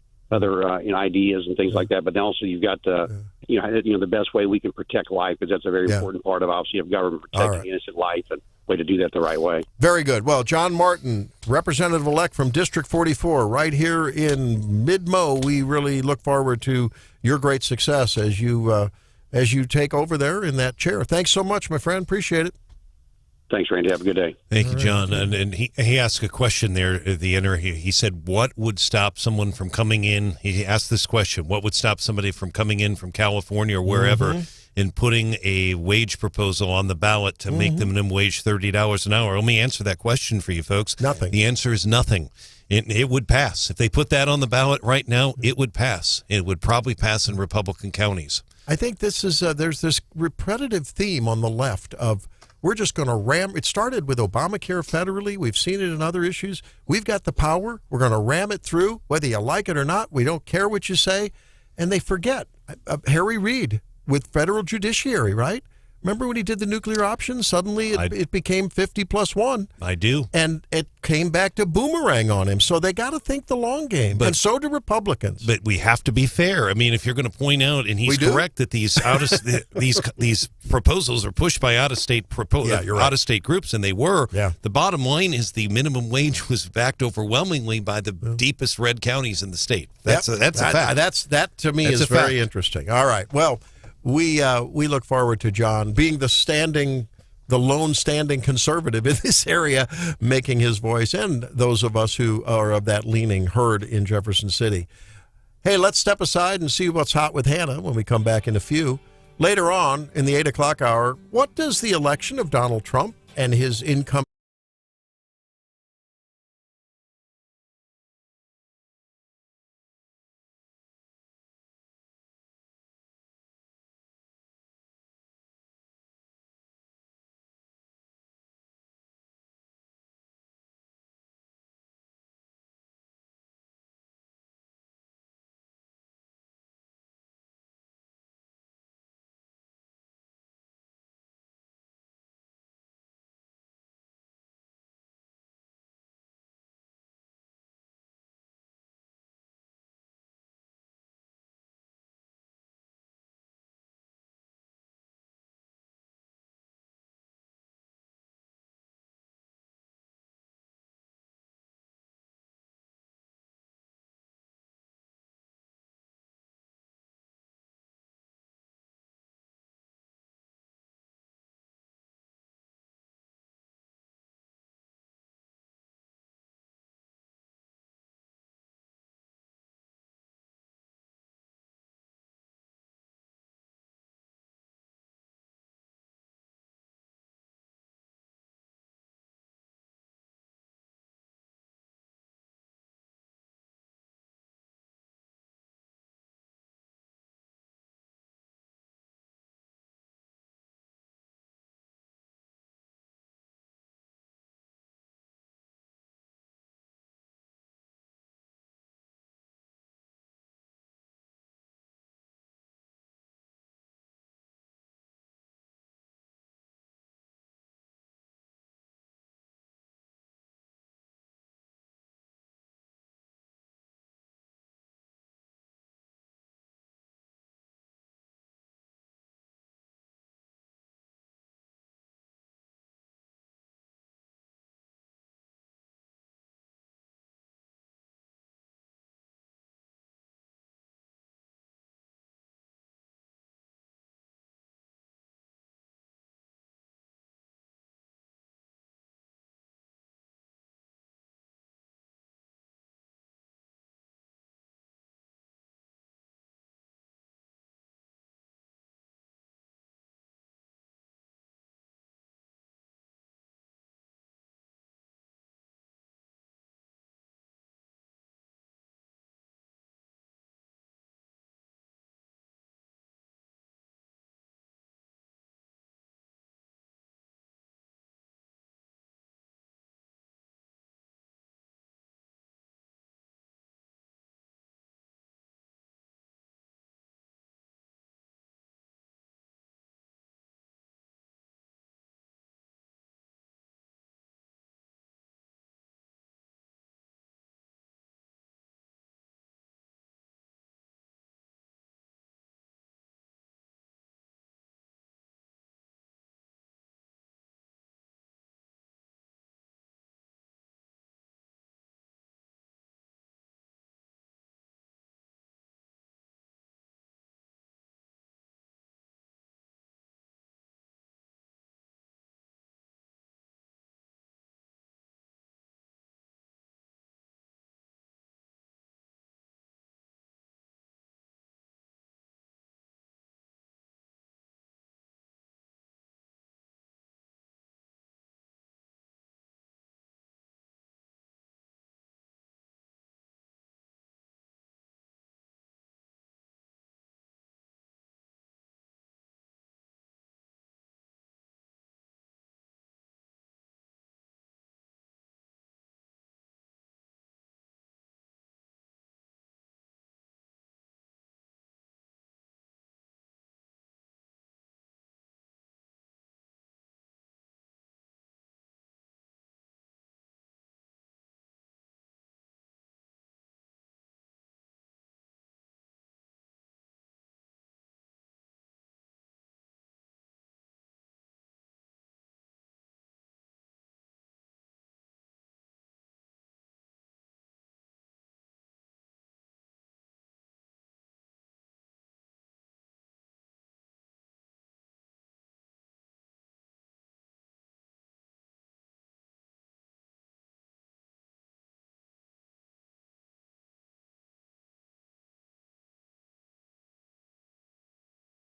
ideas and things like that. But then also you've got the best way we can protect life, because that's a very important part of obviously of government, protecting innocent life, and way to do that the right way.
Very good. Well, John Martin, Representative-elect from District 44, right here in Mid-Mo. We really look forward to your great success as you take over there in that chair. Thanks so much, my friend. Appreciate it.
Thanks, Randy. Have a good day.
Thank you, John. And he asked a question there at the end. He said, what would stop someone from coming in? He asked this question, what would stop somebody from coming in from California or wherever and putting a wage proposal on the ballot to make the minimum wage $30 an hour? Let me answer that question for you folks.
Nothing.
The answer is nothing. It would pass. If they put that on the ballot right now, it would pass. It would probably pass in Republican counties.
I think this is there's this repetitive theme on the left of we're just going to ram. It started with Obamacare federally. We've seen it in other issues. We've got the power. We're going to ram it through, whether you like it or not. We don't care what you say. And they forget. Harry Reid with federal judiciary, right? Remember when he did the nuclear option? Suddenly it became 50+1.
I do.
And it came back to boomerang on him. So they got to think the long game. And so do Republicans.
But we have to be fair. I mean, if you're going to point out, and he's correct that these these proposals are pushed by out-of-state out-of-state groups, and they were.
Yeah.
The bottom line is the minimum wage was backed overwhelmingly by the deepest red counties in the state. That's a fact.
That to me is very interesting. All right. Well, we look forward to John being the lone standing conservative in this area, making his voice, and those of us who are of that leaning heard in Jefferson City. Hey, let's step aside and see what's hot with Hannah when we come back in a few. Later on in the 8 o'clock hour, what does the election of Donald Trump and his income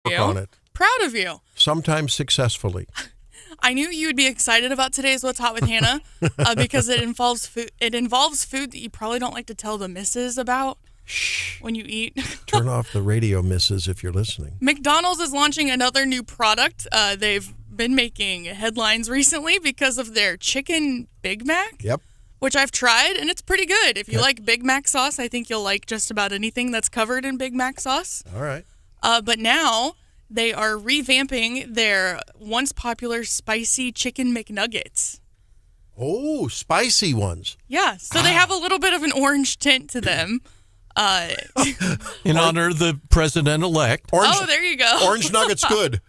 work on it.
Proud of you.
Sometimes successfully.
I knew you would be excited about today's What's Hot with Hannah because it involves food. It involves food that you probably don't like to tell the missus about when you eat.
Turn off the radio, missus, if you're listening.
McDonald's is launching another new product. They've been making headlines recently because of their chicken Big Mac.
Yep.
Which I've tried, and it's pretty good. If you like Big Mac sauce, I think you'll like just about anything that's covered in Big Mac sauce.
All right.
But now they are revamping their once popular spicy chicken McNuggets.
Oh, spicy ones.
Yeah, so they have a little bit of an orange tint to them.
In honor of the president-elect.
Oh, there you go.
Orange Nuggets good.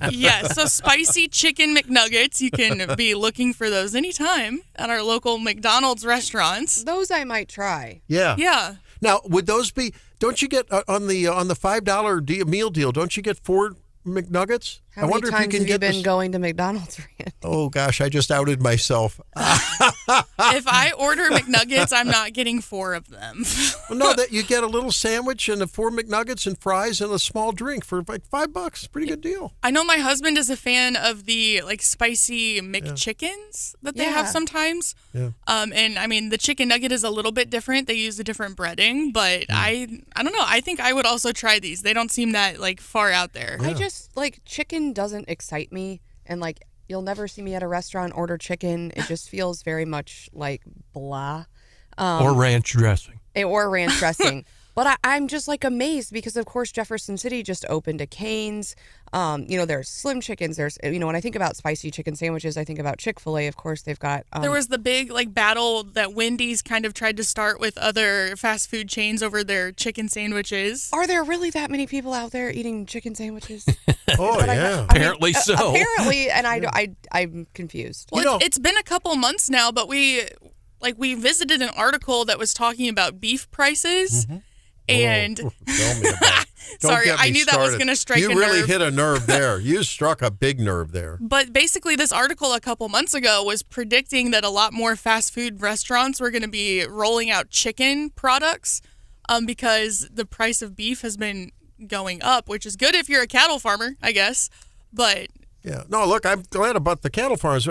Yeah, so spicy chicken McNuggets. You can be looking for those anytime at our local McDonald's restaurants.
Those I might try.
Yeah.
Yeah.
Now, would those be? Don't you get on the $5 meal deal? Don't you get 4 McNuggets?
How many times have you been going to McDonald's, Randy?
Oh gosh, I just outed myself.
If I order McNuggets, I'm not getting 4 of them.
Well, no, that you get a little sandwich and 4 McNuggets and fries and a small drink for like $5. Pretty good deal.
I know my husband is a fan of the spicy McChickens that they have sometimes.
Yeah.
And I mean the chicken nugget is a little bit different. They use a different breading, but I don't know. I think I would also try these. They don't seem that far out there.
I just chicken doesn't excite me, and you'll never see me at a restaurant order chicken. It just feels very much like blah.
Or ranch dressing.
Or ranch dressing. But I'm just amazed because, of course, Jefferson City just opened a Cane's. There's Slim Chickens. There's, when I think about spicy chicken sandwiches, I think about Chick-fil-A. Of course, they've got.
There was the big battle that Wendy's kind of tried to start with other fast food chains over their chicken sandwiches.
Are there really that many people out there eating chicken sandwiches?
Oh, yeah.
Apparently so.
Apparently, and I'm confused.
Well, it's been a couple months now, but we visited an article that was talking about beef prices. Mm-hmm. And
tell me about it.
Sorry, I knew that was going to strike a nerve.
You really hit a nerve there. You struck a big nerve there.
But basically, this article a couple months ago was predicting that a lot more fast food restaurants were going to be rolling out chicken products because the price of beef has been going up, which is good if you're a cattle farmer, I guess. But
yeah, no, look, I'm glad about the cattle farmers.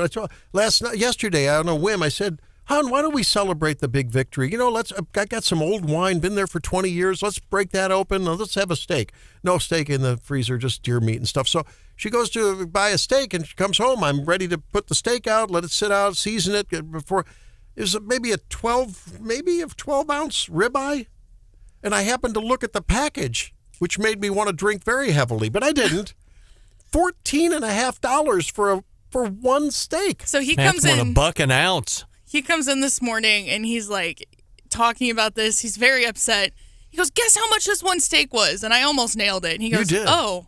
Yesterday, on a whim, I said, Hon, why don't we celebrate the big victory? I got some old wine, been there for 20 years. Let's break that open. Let's have a steak. No steak in the freezer, just deer meat and stuff. So she goes to buy a steak and she comes home. I'm ready to put the steak out, let it sit out, season it before. It was maybe a 12 ounce ribeye. And I happened to look at the package, which made me want to drink very heavily, but I didn't. $14.50 for one steak.
So he comes in
$1 an ounce.
He comes in this morning and he's talking about this. He's very upset. He goes, "Guess how much this one steak was?" And I almost nailed it. And he goes,
You did.
"Oh,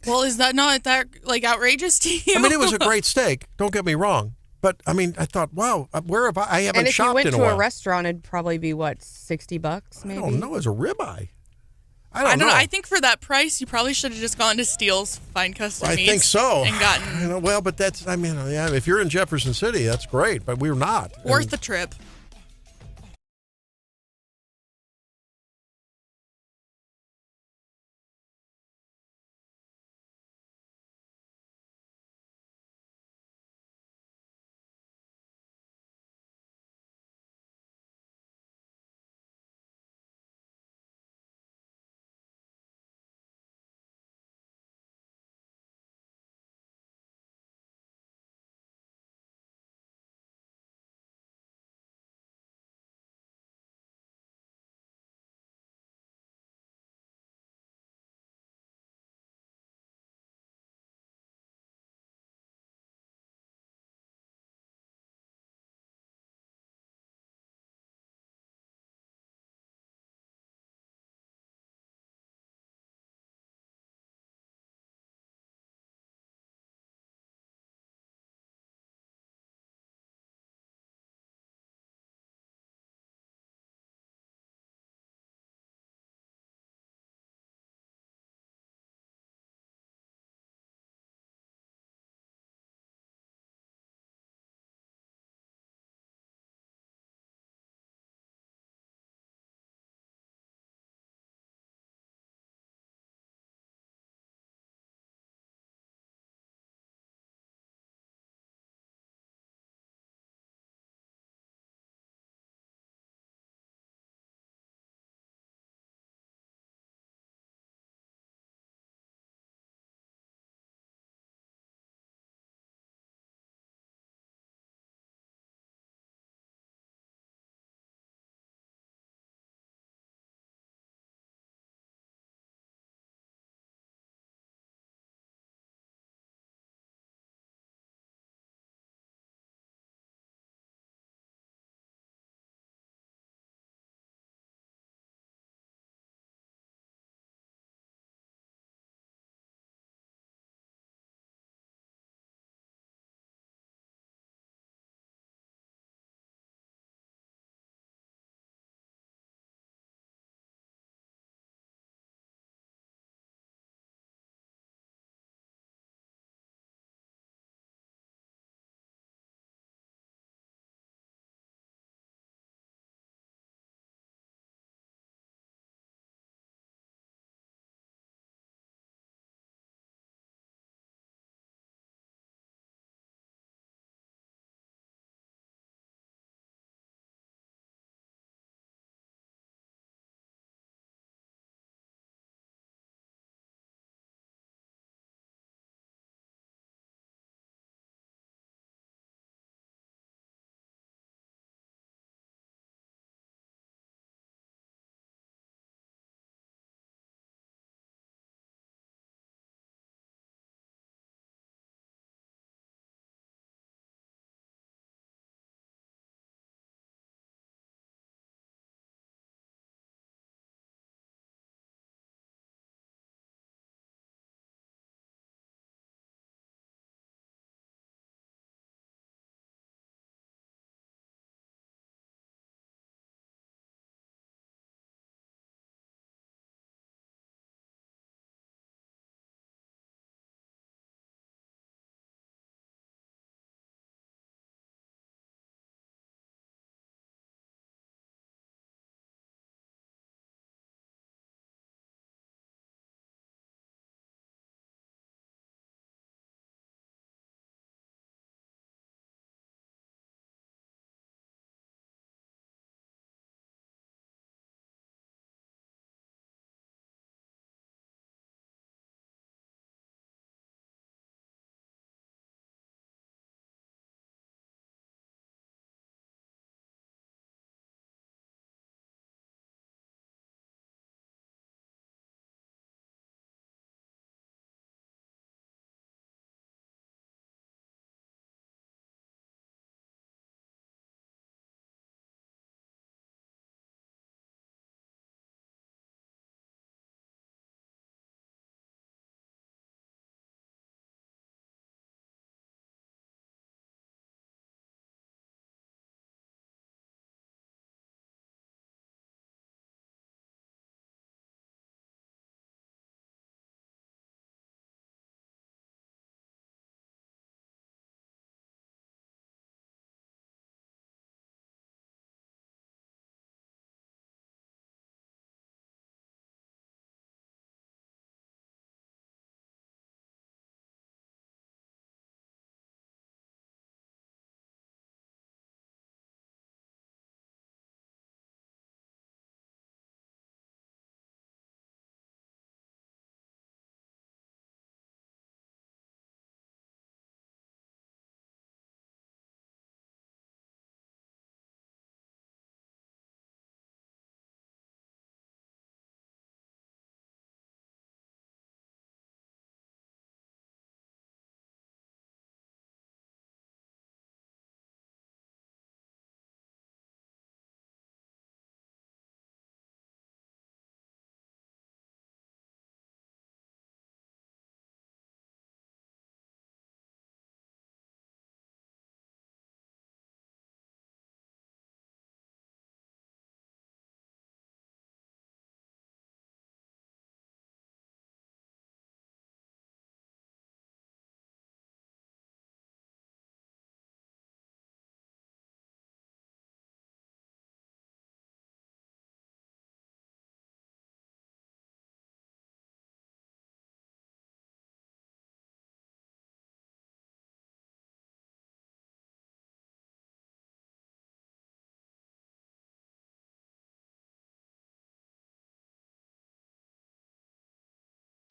well, is that not that outrageous to you?"
I mean, it was a great steak. Don't get me wrong. But I mean, I thought, wow, where have I haven't
shopped in a while. And if you went to a restaurant, it'd probably be what, $60 maybe?
I don't know. It's a ribeye. I don't know.
I think for that price, you probably should have just gone to Steele's Fine Custom Meats.
I think so.
And gotten.
Well, but that's, if you're in Jefferson City, that's great. But we're not.
Worth the trip.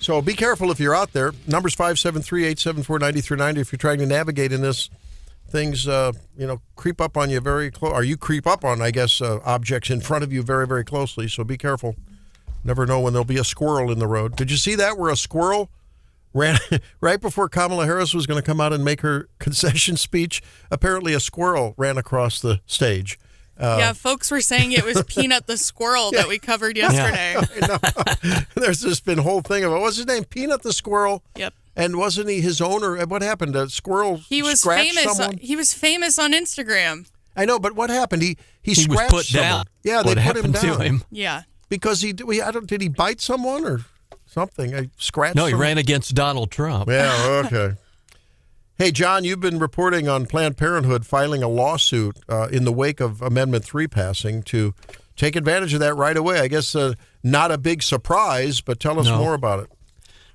So be careful if you're out there. Number's 573-874-9390. If you're trying to navigate in this, things, creep up on you very close. Or you creep up on, I guess, objects in front of you very, very closely. So be careful. Never know when there'll be a squirrel in the road. Did you see that where a squirrel ran right before Kamala Harris was going to come out and make her concession speech? Apparently a squirrel ran across the stage.
Yeah, folks were saying it was Peanut the squirrel that we covered yesterday.
I know. There's just been a whole thing of it. What's his name? Peanut the squirrel.
Yep.
And wasn't he his owner? What happened? A squirrel scratched someone?
He was famous on Instagram.
I know, but what happened? He
was
scratched
put
someone.
down.
Yeah,
What
they put him
happened to
down.
him?
Yeah.
Because did he bite someone or something? I scratched
No, he
someone?
ran against Donald Trump.
Yeah, okay. Hey, John, you've been reporting on Planned Parenthood filing a lawsuit in the wake of Amendment 3 passing to take advantage of that right away. I guess not a big surprise, but tell us more about it.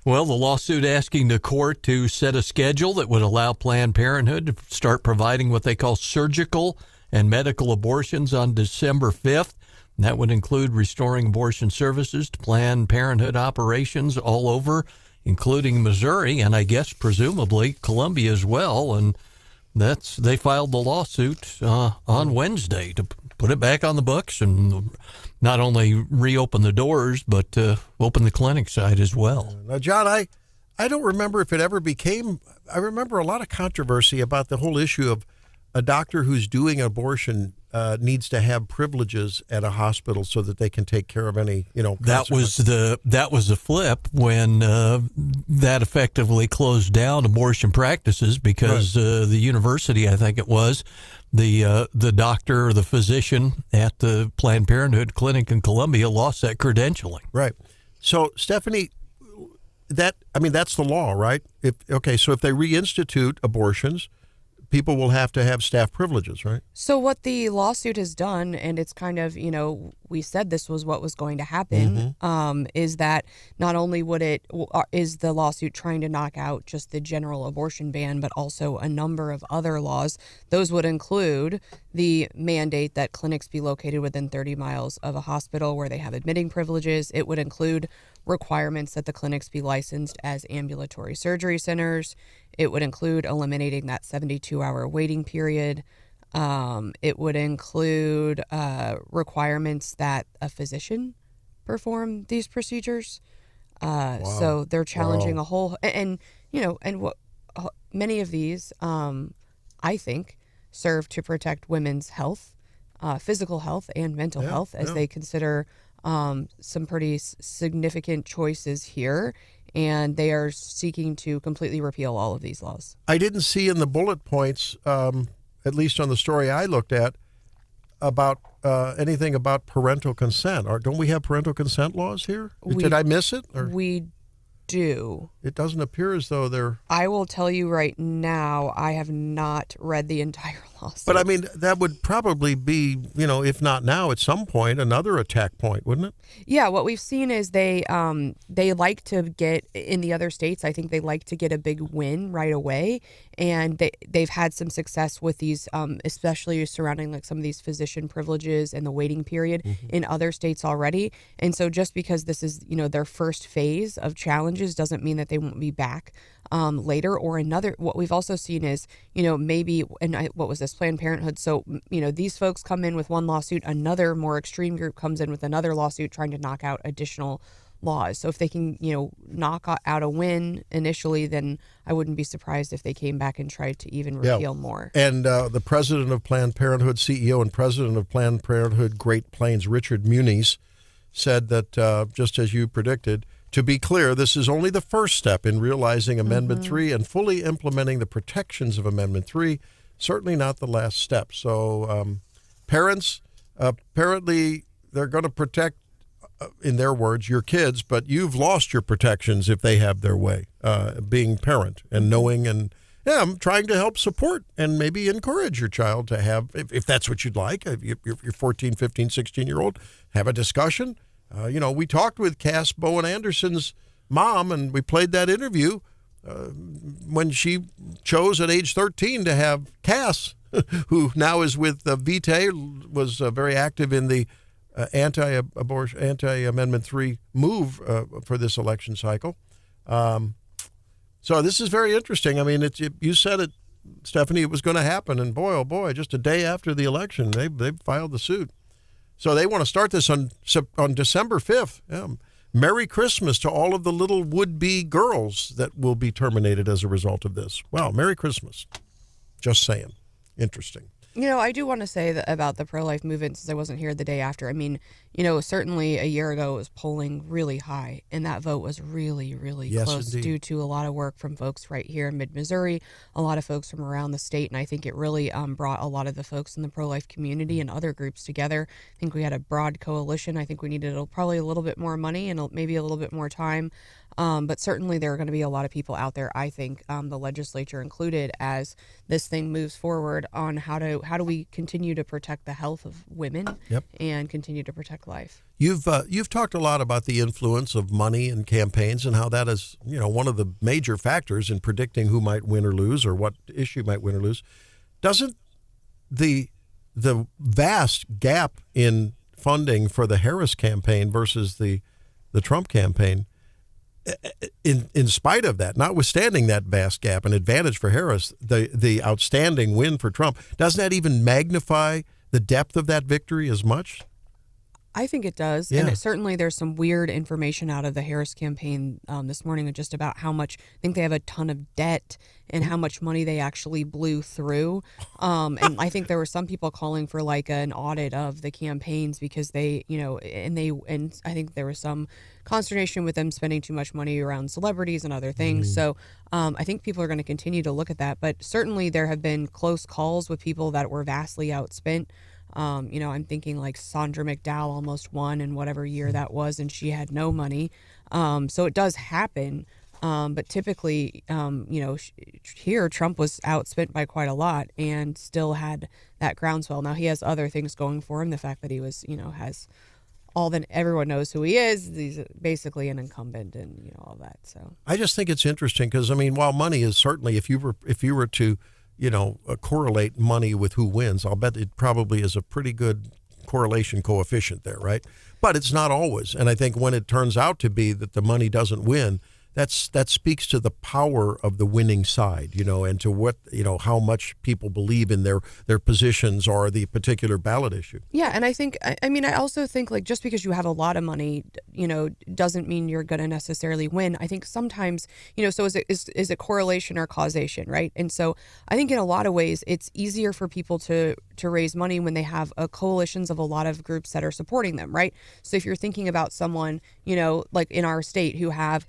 Well, the lawsuit asking the court to set a schedule that would allow Planned Parenthood to start providing what they call surgical and medical abortions on December 5th. And that would include restoring abortion services to Planned Parenthood operations all over, including Missouri, and I guess presumably Columbia as well. And they filed the lawsuit on Wednesday to put it back on the books and not only reopen the doors, but open the clinic side as well.
Now, John, I don't remember if it ever became. I remember a lot of controversy about the whole issue of a doctor who's doing abortion needs to have privileges at a hospital so that they can take care of any,
That was the flip when that effectively closed down abortion practices because the university, I think it was, the doctor or the physician at the Planned Parenthood clinic in Columbia lost that credentialing.
Right. So, Stephanie, that's the law, right? So if they reinstitute abortions, people will have to have staff privileges, right?
So what the lawsuit has done, and it's kind of, we said this was what was going to happen, is that not only is the lawsuit trying to knock out just the general abortion ban, but also a number of other laws. Those would include the mandate that clinics be located within 30 miles of a hospital where they have admitting privileges. It would include requirements that the clinics be licensed as ambulatory surgery centers. It would include eliminating that 72-hour waiting period. It would include requirements that a physician perform these procedures. So they're challenging a whole, and what many of these, I think, serve to protect women's health, physical health and mental health as they consider some pretty significant choices here, and they are seeking to completely repeal all of these laws.
I didn't see in the bullet points, at least on the story I looked at, about anything about parental consent. Or don't we have parental consent laws here? Did I miss it? Or?
We do.
It doesn't appear as though they're...
I will tell you right now, I have not read the entire lawsuit.
But I mean, that would probably be, if not now, at some point, another attack point, wouldn't it?
Yeah, what we've seen is they like to get, in the other states, I think they like to get a big win right away. And they've had some success with these, especially surrounding like some of these physician privileges and the waiting period in other states already. And so just because this is, their first phase of challenges doesn't mean that they won't be back later or another. What we've also seen is, maybe, what was this, Planned Parenthood? So, these folks come in with one lawsuit, another more extreme group comes in with another lawsuit trying to knock out additional laws. So if they can, knock out a win initially, then I wouldn't be surprised if they came back and tried to even repeal more.
And the president of Planned Parenthood, CEO and president of Planned Parenthood Great Plains, Richard Muniz, said that, just as you predicted, to be clear, this is only the first step in realizing Amendment 3 and fully implementing the protections of Amendment 3, certainly not the last step. So parents, apparently they're going to protect, in their words, your kids, but you've lost your protections if they have their way, being parent and knowing and I'm trying to help support and maybe encourage your child to have, if that's what you'd like, if you're 14, 15, 16-year-old, have a discussion. We talked with Cass Bowen Anderson's mom, and we played that interview when she chose at age 13 to have Cass, who now is with Vitae, was very active in the anti-Amendment 3 move for this election cycle. So this is very interesting. I mean, you said it, Stephanie, it was going to happen, and boy, oh boy, just a day after the election, they filed the suit. So they want to start this on December 5th. Merry Christmas to all of the little would-be girls that will be terminated as a result of this. Wow, Merry Christmas. Just saying. Interesting.
You know, I do want to say that about the pro-life movement, since I wasn't here the day after. I mean, you know, certainly a year ago it was polling really high, and that vote was really, really close due to a lot of work from folks right here in mid-Missouri, a lot of folks from around the state, and I think it really brought a lot of the folks in the pro-life community and other groups together. I think we had a broad coalition. I think we needed probably a little bit more money and maybe a little bit more time. But certainly there are going to be a lot of people out there, I think, the legislature included, as this thing moves forward on how do we continue to protect the health of women and continue to protect life.
You've talked a lot about the influence of money in campaigns and how that is, you know, one of the major factors in predicting who might win or lose or what issue might win or lose. Doesn't the vast gap in funding for the Harris campaign versus the Trump campaign, in spite of that, notwithstanding that vast gap, an advantage for Harris, the outstanding win for Trump, doesn't that even magnify the depth of that victory as much?
I think it does. Yeah. And certainly there's some weird information out of the Harris campaign this morning just about how much, I think they have a ton of debt and how much money they actually blew through. And I think there were some people calling for like an audit of the campaigns because they, you know, and I think there was some consternation with them spending too much money around celebrities and other things. So I think people are going to continue to look at that. But certainly there have been close calls with people that were vastly outspent. You know, I'm thinking like Sandra McDowell almost won in whatever year that was, and she had no money. So it does happen. But typically, you know, here Trump was outspent by quite a lot and still had that groundswell. Now he has other things going for him. The fact that he was, you know, has all that everyone knows who he is. He's basically an incumbent and, you know, all that. So
I just think it's interesting because, I mean, while money is certainly, if you were to, you know, correlate money with who wins, I'll bet it probably is a pretty good correlation coefficient there, right? But it's not always. And I think when it turns out to be that the money doesn't win, that speaks to the power of the winning side, you know, and to what, you know, how much people believe in their positions or the particular ballot issue.
Yeah, and I think, I mean, I also think like just because you have a lot of money, you know, doesn't mean you're going to necessarily win. I think sometimes, you know, so is it correlation or causation, right? And so I think in a lot of ways it's easier for people to raise money when they have coalitions of a lot of groups that are supporting them, right? So if you're thinking about someone, you know, like in our state who has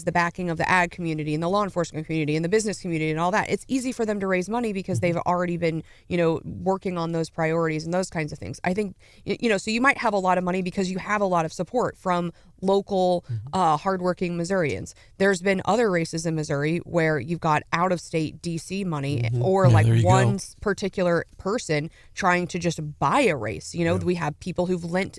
the backing of the ag community and the law enforcement community and the business community and all that, it's easy for them to raise money because they've already been, you know, working on those priorities and those kinds of things. I think, you know, so you might have a lot of money because you have a lot of support from local, hardworking Missourians. There's been other races in Missouri where you've got out-of-state D.C. money or like one particular person trying to just buy a race. You know, we have people who've lent,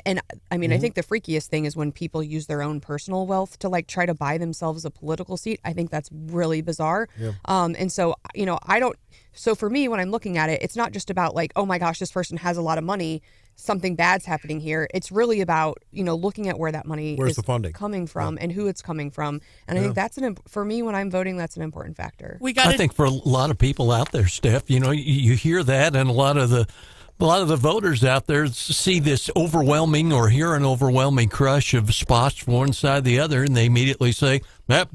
and I mean, I think the freakiest thing is when people use their own personal wealth to like try to buy themselves a political seat. I think that's really bizarre. And so, you know, so for me, when I'm looking at it, it's not just about like, oh my gosh, this person has a lot of money, something bad's happening here. It's really about, you know, looking at where that money is the funding coming from and who it's coming from. And I think that's for me, when I'm voting, that's an important factor.
I think for a lot of people out there, Steph, you know, you hear that, and a lot of the voters out there see this overwhelming or hear an overwhelming crush of spots from one side or the other, and they immediately say,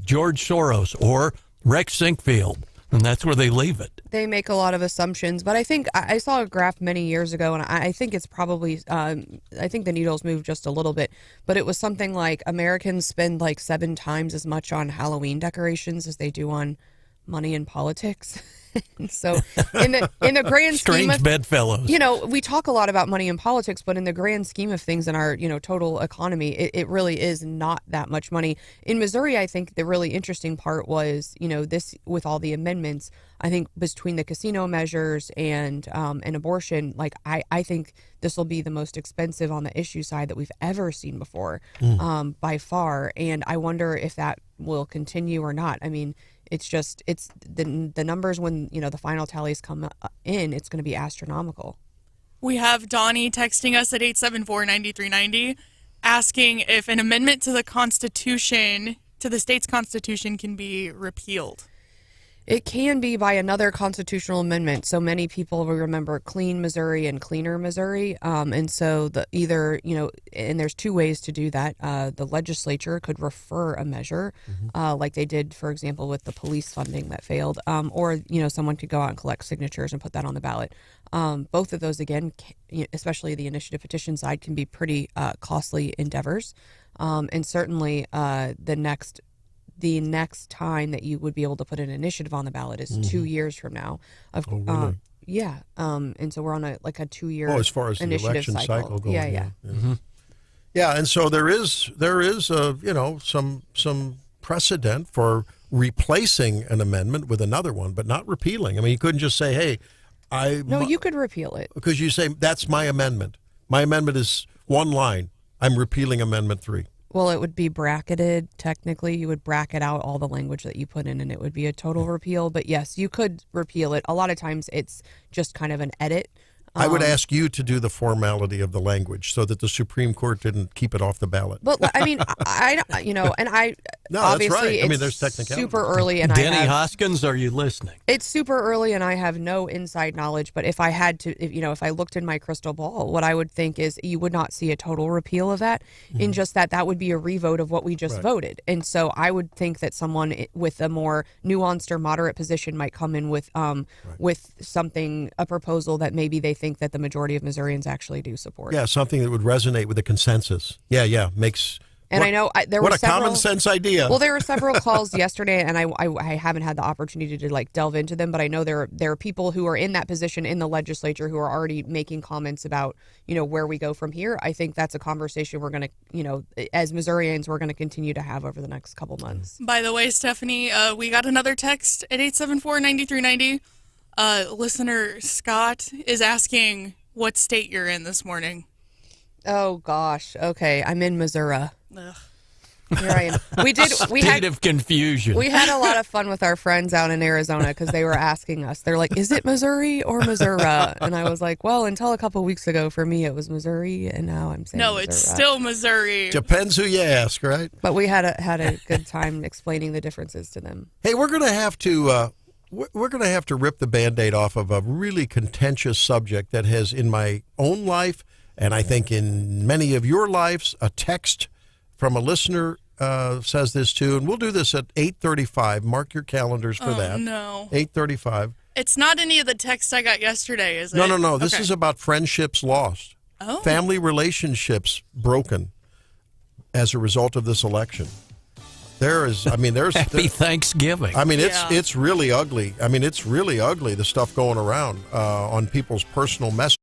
George Soros or Rex Sinkfield. And that's where they leave it.
They make a lot of assumptions, but I think I saw a graph many years ago, and I think it's probably, I think the needles moved just a little bit, but it was something like Americans spend like 7 times as much on Halloween decorations as they do on money in politics. So in the grand scheme of
bedfellows,
you know, we talk a lot about money in politics, but in the grand scheme of things in our, you know, total economy, it really is not that much money. In Missouri, I think the really interesting part was, you know, this with all the amendments, I think between the casino measures and abortion, like I think this will be the most expensive on the issue side that we've ever seen before, by far. And I wonder if that will continue or not. I mean, it's the numbers when, you know, the final tallies come in, it's going to be astronomical.
We have Donnie texting us at 874-9390 asking if an amendment to the Constitution to the state's constitution can be repealed?
It can be by another constitutional amendment. So many people will remember Clean Missouri and Cleaner Missouri. And so and there's two ways to do that. The legislature could refer a measure, like they did, for example, with the police funding that failed, or, someone could go out and collect signatures and put that on the ballot. Both of those, again, especially the initiative petition side, can be pretty costly endeavors. And certainly the next time that you would be able to put an initiative on the ballot is 2 years from now.
Really?
Yeah. And so we're on a 2-year
as far as the
initiative
election cycle goes.
Yeah.
Yeah, and so there is some precedent for replacing an amendment with another one, but not repealing. I mean, you couldn't just say, "Hey,
you could repeal it
because you say that's my amendment. My amendment is one line. I'm repealing Amendment 3."
Well, it would be bracketed. Technically, you would bracket out all the language that you put in, and it would be a total repeal. But yes, you could repeal it. A lot of times, it's just kind of an edit.
I would ask you to do the formality of the language so that the Supreme Court didn't keep it off the ballot.
But I mean,
No,
obviously,
that's right. I mean,
it's
there's technicality.
super early, and
Denny Hoskins, are you listening?
It's super early, and I have no inside knowledge. But if I had to, if I looked in my crystal ball, what I would think is you would not see a total repeal of that. In just that would be a revote of what we just voted. And so I would think that someone with a more nuanced or moderate position might come in with a proposal that maybe they think that the majority of Missourians actually do support.
Yeah, something that would resonate with the consensus. Yeah, makes.
And I know there were several,
common sense idea.
Well, there were several calls yesterday, and I haven't had the opportunity to delve into them, but I know there are people who are in that position in the legislature who are already making comments about where we go from here. I think that's a conversation we're going to as Missourians we're going to continue to have over the next couple months.
By the way, Stephanie, we got another text at 874-9390. Listener Scott is asking what state you're in this morning.
Oh gosh. Okay, I'm in Missouri.
Ugh.
Here I am. We had
of confusion.
We had a lot of fun with our friends out in Arizona because they were asking us. They're like, "Is it Missouri or Missouri?" And I was like, "Well, until a couple weeks ago, for me, it was Missouri, and now I'm saying
no,
Missouri."
it's still Missouri.
Depends who you ask, right?
But we had a good time explaining the differences to them.
Hey, we're gonna have to rip the Band-Aid off of a really contentious subject that has, in my own life, and I think in many of your lives, a text from a listener says this too, and we'll do this at 8:35. Mark your calendars for that.
No.
8:35.
It's not any of the texts I got yesterday, is it?
No. This is about friendships lost.
Oh.
Family relationships broken as a result of this election. There's
Happy Thanksgiving.
I mean, it's really ugly. I mean, it's really ugly, the stuff going around on people's personal messages.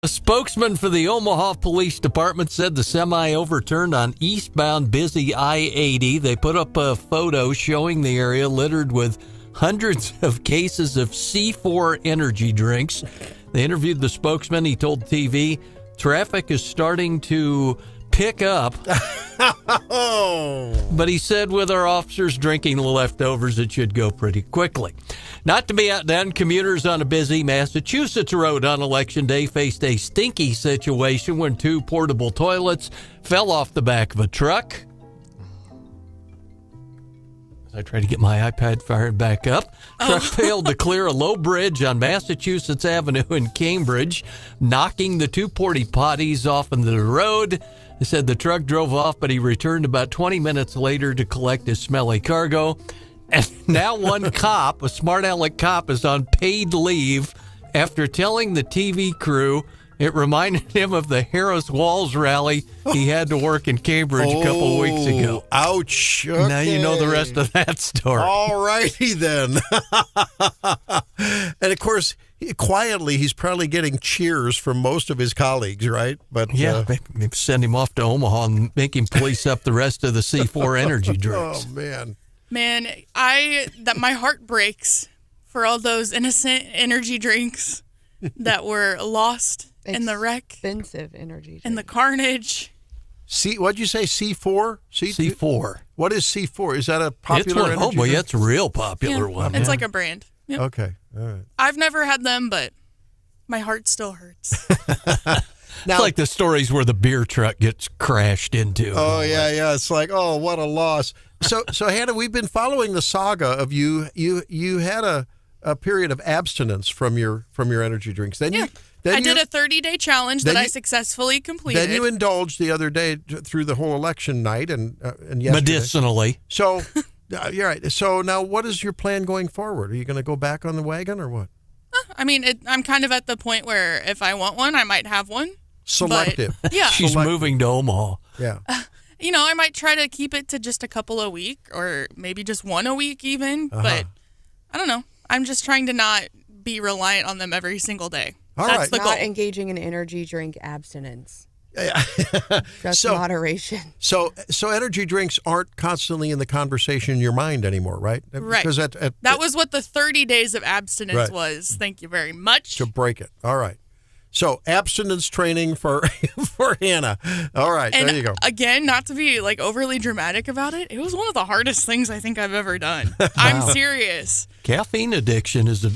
A spokesman for the Omaha Police Department said the semi overturned on eastbound busy I-80. They put up a photo showing the area littered with hundreds of cases of C4 energy drinks. They interviewed the spokesman. He told TV traffic is starting to pick up. But he said with our officers drinking the leftovers, it should go pretty quickly. Not to be outdone, commuters on a busy Massachusetts road on Election Day faced a stinky situation when 2 portable toilets fell off the back of a truck. As I try to get my iPad fired back up, truck failed to clear a low bridge on Massachusetts Avenue in Cambridge, knocking the 2 porty potties off into the road. They said the truck drove off, but he returned about 20 minutes later to collect his smelly cargo. And now one cop, a smart aleck cop, is on paid leave after telling the TV crew it reminded him of the Harris Walls rally he had to work in Cambridge a couple of weeks ago.
Ouch. Okay.
Now you know the rest of that story.
All righty then. And of course, quietly, he's probably getting cheers from most of his colleagues, right? But
yeah, maybe send him off to Omaha and make him police up the rest of the C4 energy drinks.
Oh, man.
Man, my heart breaks for all those innocent energy drinks that were lost in the wreck.
Expensive energy drinks.
And the carnage.
What'd you say, C4?
C4.
What is C4? Is that a popular energy drink?
Oh, boy, that's a real popular one.
It's like a brand. Yep.
Okay, all right.
I've never had them, but my heart still hurts.
Now,
it's like the stories where the beer truck gets crashed into.
Oh, yeah. It's like, oh, what a loss. So Hannah, we've been following the saga of you. You had a period of abstinence from your energy drinks. Then
I did a 30-day challenge that I successfully completed.
Then you indulged the other day through the whole election night and yesterday.
Medicinally.
So, you're right. So now, what is your plan going forward? Are you going to go back on the wagon or what?
I mean, I'm kind of at the point where if I want one, I might have one.
Selective.
But, yeah.
She's moving to Omaha.
Yeah.
I might try to keep it to just a couple a week or maybe just one a week even. But I don't know. I'm just trying to not be reliant on them every single day. That's the goal.
Not engaging in energy drink abstinence.
Yeah.
Just moderation.
So energy drinks aren't constantly in the conversation in your mind anymore, right?
Right.
Because
that was what the 30 days of abstinence was. Thank you very much.
To break it. All right. So abstinence training for Hannah. All right,
and
there you go.
Again, not to be like overly dramatic about it, it was one of the hardest things I think I've ever done. I'm serious.
Caffeine addiction is a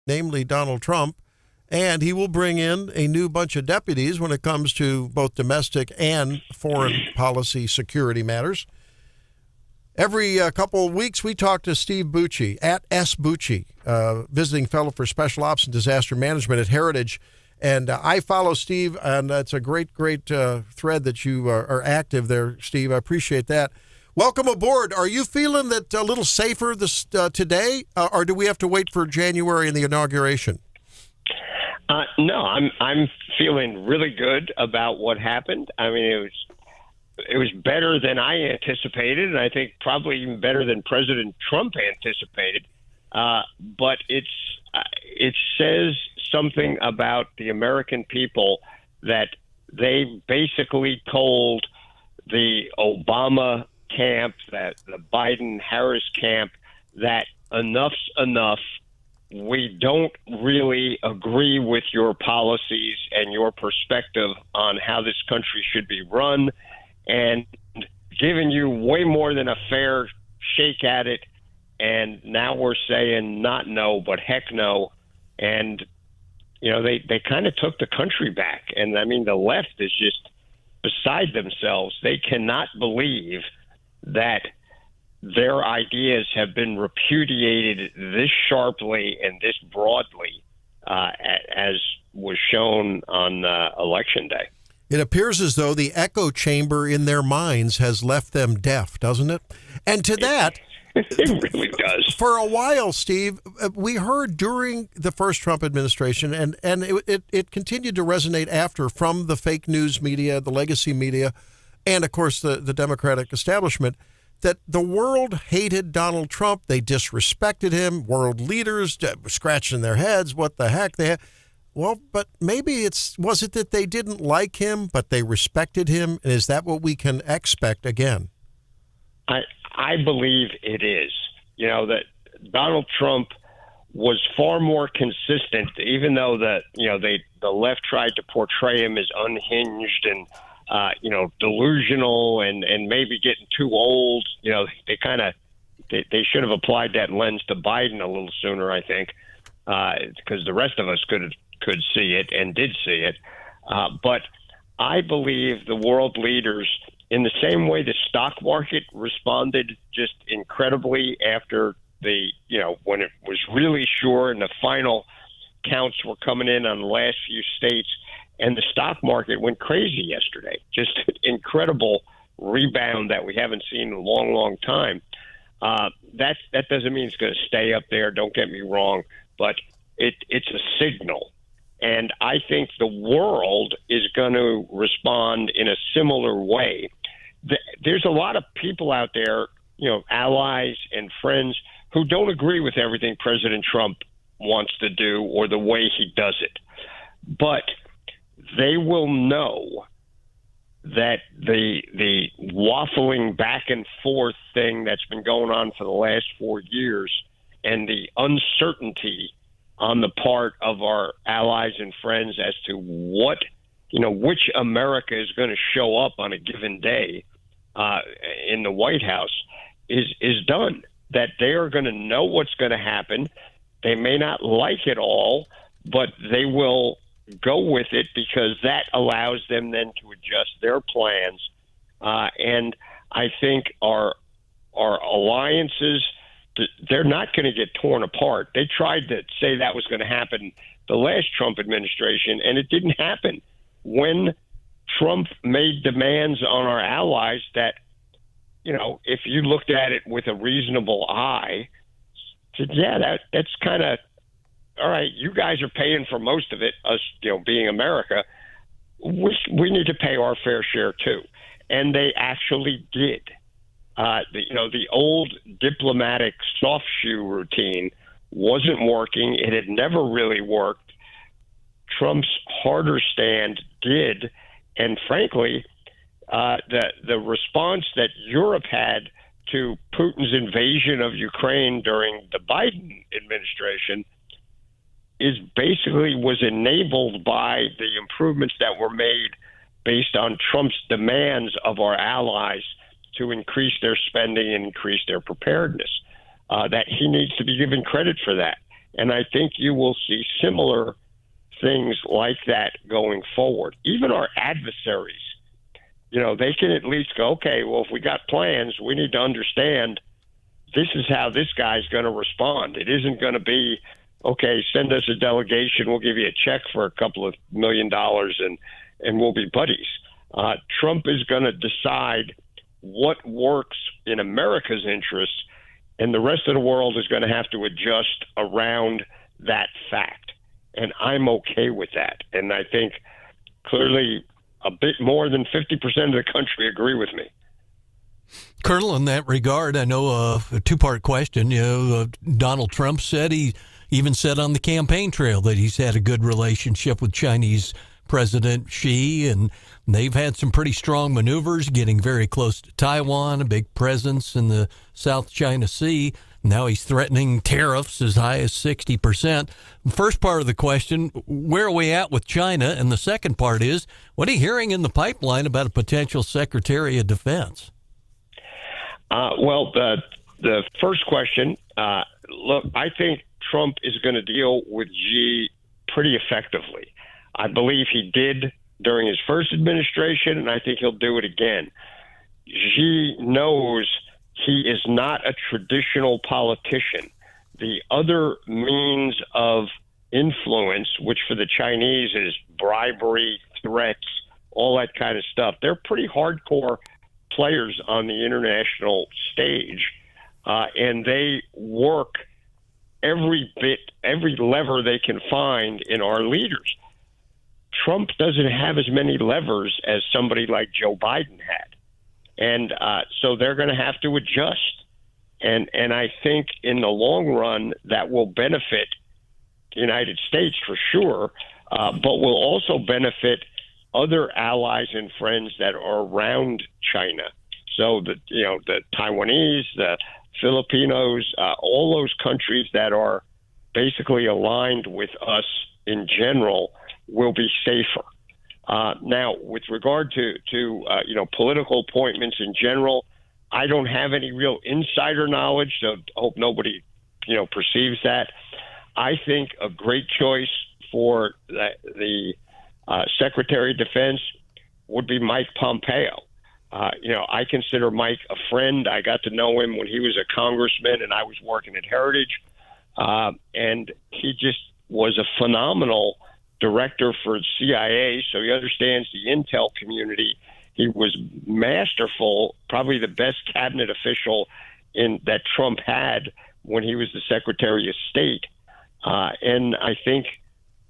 namely Donald Trump, and he will bring in a new bunch of deputies when it comes to both domestic and foreign policy security matters. Every couple of weeks, we talk to Steve Bucci, at S. Bucci, visiting fellow for Special Ops and Disaster Management at Heritage. And I follow Steve, and it's a great thread that you are active there, Steve. I appreciate that. Welcome aboard. Are you feeling that a little safer this today, or do we have to wait for January and the inauguration?
No, I'm feeling really good about what happened. I mean, it was better than I anticipated, and I think probably even better than President Trump anticipated. But it says something about the American people that they basically told the Obama camp, that the Biden-Harris camp, that enough's enough. We don't really agree with your policies and your perspective on how this country should be run, and giving you way more than a fair shake at it. And now we're saying not no, but heck no. And, you know, they kind of took the country back. And, I mean, the left is just beside themselves. They cannot believe that their ideas have been repudiated this sharply and this broadly, as was shown on Election Day.
It appears as though the echo chamber in their minds has left them deaf, doesn't it? And to that,
it really does.
For a while, Steve, we heard during the first Trump administration, and it continued to resonate after, from the fake news media, the legacy media, and, of course, the Democratic establishment, that the world hated Donald Trump. They disrespected him. World leaders were scratching their heads. What the heck? Well, but maybe was it that they didn't like him, but they respected him? And is that what we can expect again?
I believe it is. You know, that Donald Trump was far more consistent, even though the left tried to portray him as unhinged and delusional and maybe getting too old. You know, they should have applied that lens to Biden a little sooner, I think, because the rest of us could see it and did see it. But I believe the world leaders, in the same way the stock market responded just incredibly after when it was really sure and the final counts were coming in on the last few states, and the stock market went crazy yesterday. Just incredible rebound that we haven't seen in a long, long time. That doesn't mean it's going to stay up there. Don't get me wrong, but it's a signal. And I think the world is going to respond in a similar way. There's a lot of people out there, allies and friends, who don't agree with everything President Trump wants to do or the way he does it. But they will know that the waffling back and forth thing that's been going on for the last 4 years, and the uncertainty on the part of our allies and friends as to which America is going to show up on a given day in the White House is done. That they are going to know what's going to happen. They may not like it all, but they will go with it because that allows them then to adjust their plans. And I think our alliances, they're not going to get torn apart. They tried to say that was going to happen the last Trump administration, and it didn't happen. When Trump made demands on our allies that, if you looked at it with a reasonable eye, said, yeah, that's kind of, all right, you guys are paying for most of it, us, being America. We need to pay our fair share too. And they actually did. The old diplomatic soft shoe routine wasn't working. It had never really worked. Trump's harder stand did. And frankly, the response that Europe had to Putin's invasion of Ukraine during the Biden administration was enabled by the improvements that were made based on Trump's demands of our allies to increase their spending and increase their preparedness. That he needs to be given credit for that. And I think you will see similar things like that going forward. Even our adversaries, they can at least go, okay, well, if we got plans, we need to understand this is how this guy's going to respond. It isn't going to be, okay, send us a delegation, we'll give you a check for a couple of $1 million and we'll be buddies. Trump is going to decide what works in America's interests, and the rest of the world is going to have to adjust around that fact. And I'm okay with that. And I think clearly a bit more than 50% of the country agree with me.
Colonel, in that regard, I know a two-part question. Donald Trump he even said on the campaign trail that he's had a good relationship with Chinese President Xi, and they've had some pretty strong maneuvers, getting very close to Taiwan, a big presence in the South China Sea. Now he's threatening tariffs as high as 60%. First part of the question, where are we at with China? And the second part is, what are you hearing in the pipeline about a potential Secretary of Defense?
Well, the first question, look, I think Trump is going to deal with Xi pretty effectively. I believe he did during his first administration, and I think he'll do it again. Xi knows he is not a traditional politician. The other means of influence, which for the Chinese is bribery, threats, all that kind of stuff, they're pretty hardcore players on the international stage, and they work every lever they can find in our leaders. Trump doesn't have as many levers as somebody like Joe Biden had. And so they're going to have to adjust. And I think in the long run, that will benefit the United States for sure, but will also benefit other allies and friends that are around China. So the Taiwanese, the Filipinos, all those countries that are basically aligned with us in general will be safer. Now, with regard to political appointments in general, I don't have any real insider knowledge, so I hope nobody perceives that. I think a great choice for the Secretary of Defense would be Mike Pompeo. I consider Mike a friend. I got to know him when he was a congressman and I was working at Heritage, and he just was a phenomenal director for CIA, so he understands the intel community. He was masterful, probably the best cabinet official that Trump had when he was the Secretary of State. And I think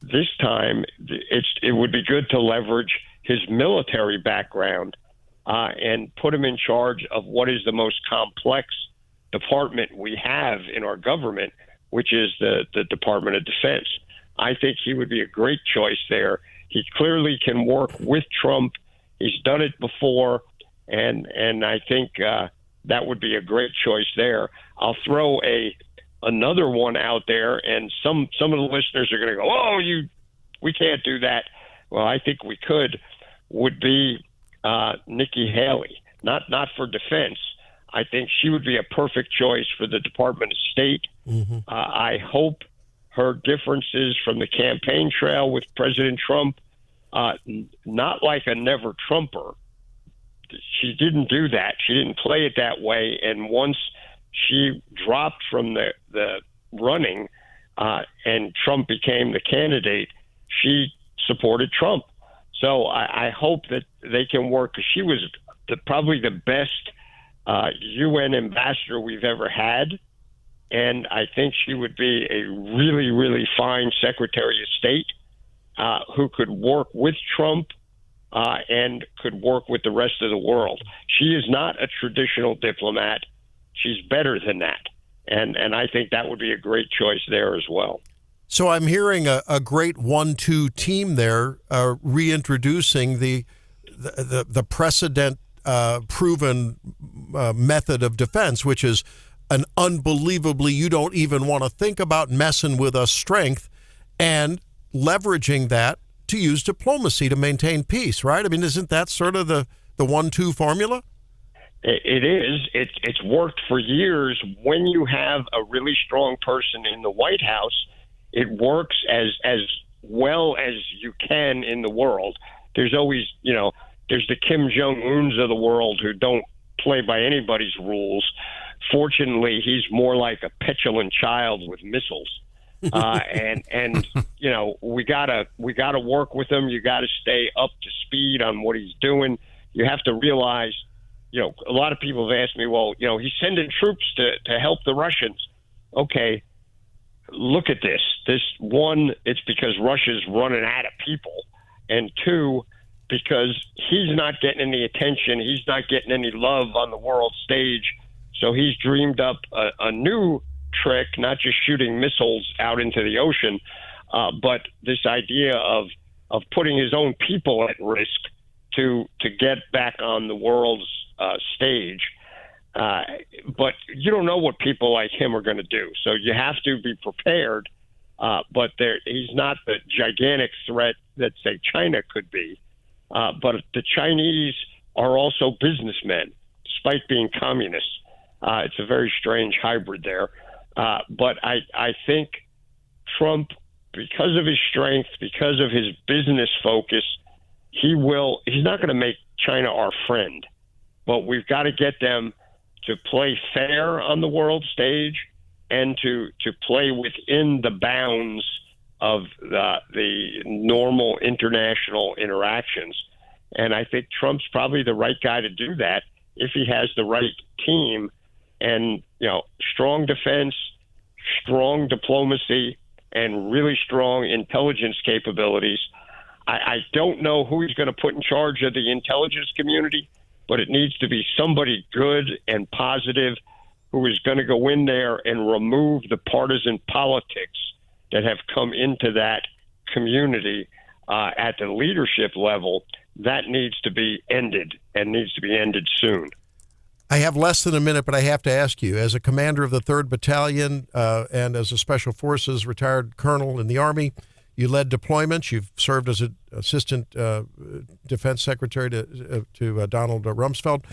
this time it would be good to leverage his military background and put him in charge of what is the most complex department we have in our government, which is the Department of Defense. I think he would be a great choice there. He clearly can work with Trump. He's done it before, and I think that would be a great choice there. I'll throw another one out there, and some of the listeners are going to go, "Oh, we can't do that." Well, I think we could. Would be Nikki Haley, not for defense. I think she would be a perfect choice for the Department of State. Mm-hmm. I hope her differences from the campaign trail with President Trump, not like a never Trumper. She didn't do that. She didn't play it that way. And once she dropped from the running and Trump became the candidate, she supported Trump. So I hope that they can work, because she was probably the best UN ambassador we've ever had. And I think she would be a really, really fine Secretary of State who could work with Trump and could work with the rest of the world. She is not a traditional diplomat. She's better than that. And I think that would be a great choice there as well.
So I'm hearing a great 1-2 team there, reintroducing the precedent proven method of defense, which is an unbelievably, you don't even want to think about messing with us strength, and leveraging that to use diplomacy to maintain peace, right? I mean, isn't that sort of the 1-2 formula?
It is. It's worked for years when you have a really strong person in the White House it works as well as you can in the world. There's always, there's the Kim Jong-uns of the world who don't play by anybody's rules. Fortunately, he's more like a petulant child with missiles. And we gotta work with him. You gotta stay up to speed on what he's doing. You have to realize, a lot of people have asked me, well, he's sending troops to help the Russians. Okay, look at this. This, one, it's because Russia's running out of people, and two, because he's not getting any attention. He's not getting any love on the world stage. So he's dreamed up a new trick, not just shooting missiles out into the ocean, but this idea of putting his own people at risk to get back on the world's stage. But you don't know what people like him are going to do, so you have to be prepared. But he's not the gigantic threat that, say, China could be. But the Chinese are also businessmen, despite being communists. It's a very strange hybrid there. But I think Trump, because of his strength, because of his business focus, he's not going to make China our friend. But we've got to get them to play fair on the world stage and to play within the bounds of the normal international interactions. And I think Trump's probably the right guy to do that if he has the right team and, strong defense, strong diplomacy, and really strong intelligence capabilities. I don't know who he's going to put in charge of the intelligence community, but it needs to be somebody good and positive who is going to go in there and remove the partisan politics that have come into that community at the leadership level. That needs to be ended, and needs to be ended soon.
I have less than a minute, but I have to ask you, as a commander of the 3rd Battalion and as a Special Forces retired colonel in the Army, you led deployments. You've served as an Assistant Defense Secretary to Donald Rumsfeld.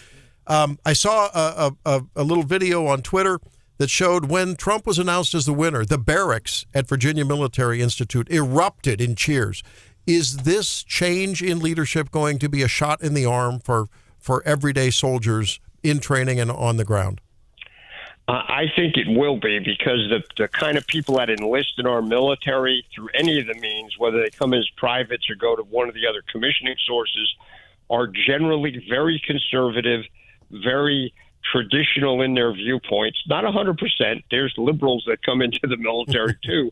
I saw a little video on Twitter that showed when Trump was announced as the winner, the barracks at Virginia Military Institute erupted in cheers. Is this change in leadership going to be a shot in the arm for everyday soldiers in training and on the ground?
I think it will be, because the kind of people that enlist in our military through any of the means, whether they come as privates or go to one of the other commissioning sources, are generally very conservative, very traditional in their viewpoints. Not 100%. There's liberals that come into the military too.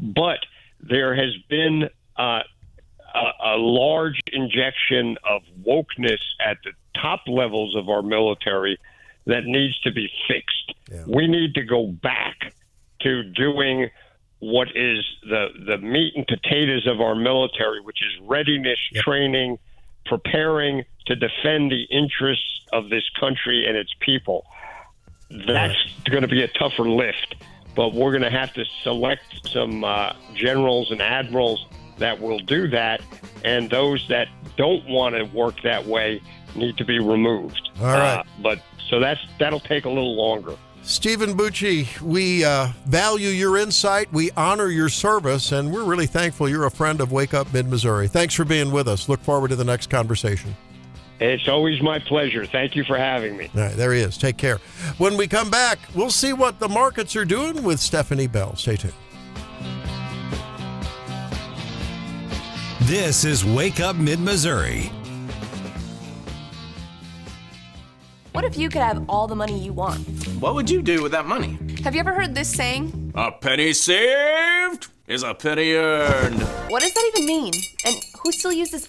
But there has been a large injection of wokeness at the top levels of our military that needs to be fixed. Yeah. We need to go back to doing what is the meat and potatoes of our military, which is readiness, training, preparing to defend the interests of this country and its people. That's going to be a tougher lift, but we're going to have to select some generals and admirals that will do that, and those that don't want to work that way need to be removed.
All right.
So that'll take a little longer.
Stephen Bucci, we value your insight, we honor your service, and we're really thankful you're a friend of Wake Up Mid-Missouri. Thanks for being with us. Look forward to the next conversation.
It's always my pleasure. Thank you for having me.
All right, there he is. Take care. When we come back, we'll see what the markets are doing with Stephanie Bell. Stay tuned.
This is Wake Up Mid-Missouri.
What if you could have all the money you want?
What would you do with that money?
Have you ever heard this saying?
A penny saved is a penny earned.
What does that even mean? And who still uses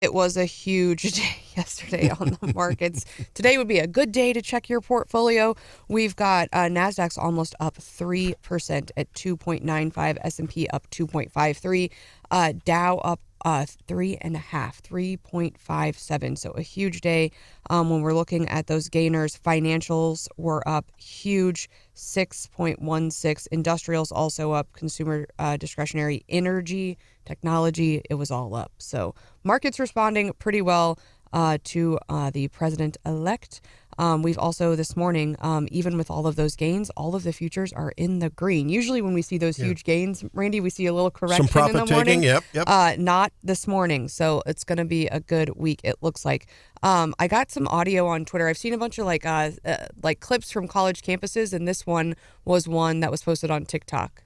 It was a huge day yesterday on the markets. Today would be a good day to check your portfolio. We've got NASDAQ's almost up 3% at 2.95, S&P up 2.53, Dow up 3.57. So a huge day when we're looking at those gainers. Financials were up huge, 6.16. Industrials also up. Consumer discretionary, energy, technology, it was all up. So markets responding pretty well to the president-elect. We've also this morning, even with all of those gains, all of the futures are in the green. Usually when we see those huge gains, Randy, we see a little correction
Some
in the
profit
morning.
taking, yep.
Not this morning. So it's going to be a good week, it looks like. I got some audio on Twitter. I've seen a bunch of like clips from college campuses, and this one was one that was posted on TikTok.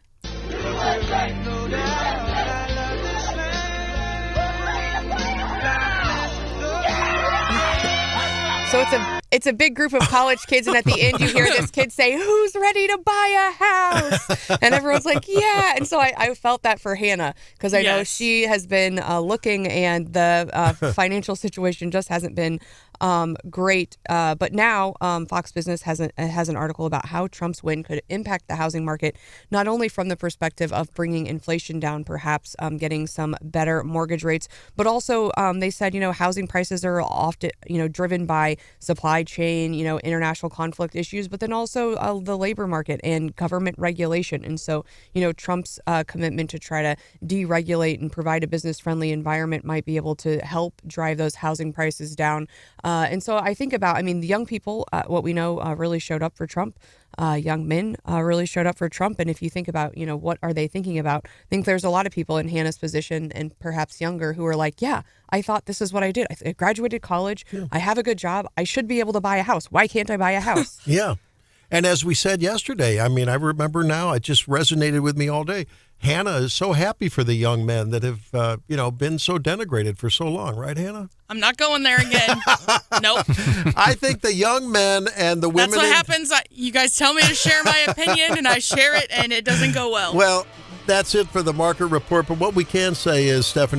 So it's a big group of college kids, and at the end you hear this kid say, "Who's ready to buy a house?" And everyone's like, "Yeah." And so I felt that for Hannah, because I know she has been looking, and the financial situation just hasn't been great. But now Fox Business has an article about how Trump's win could impact the housing market, not only from the perspective of bringing inflation down, perhaps getting some better mortgage rates, but also they said, housing prices are often, driven by supply chain, international conflict issues, but then also the labor market and government regulation. And so, Trump's commitment to try to deregulate and provide a business-friendly environment might be able to help drive those housing prices down. And so I think about, the young people, what we know really showed up for Trump. Young men really showed up for Trump. And if you think about, what are they thinking about? I think there's a lot of people in Hannah's position and perhaps younger who are like, yeah, I thought this is what I did. I graduated college. Yeah. I have a good job. I should be able to buy a house. Why can't I buy a house?
Yeah. And as we said yesterday, I remember now, it just resonated with me all day. Hannah is so happy for the young men that have, been so denigrated for so long. Right, Hannah?
I'm not going there again. Nope.
I think the young men and the women...
That's what happens. You guys tell me to share my opinion, and I share it, and it doesn't go well.
Well, that's it for the market report. But what we can say is, Stephanie,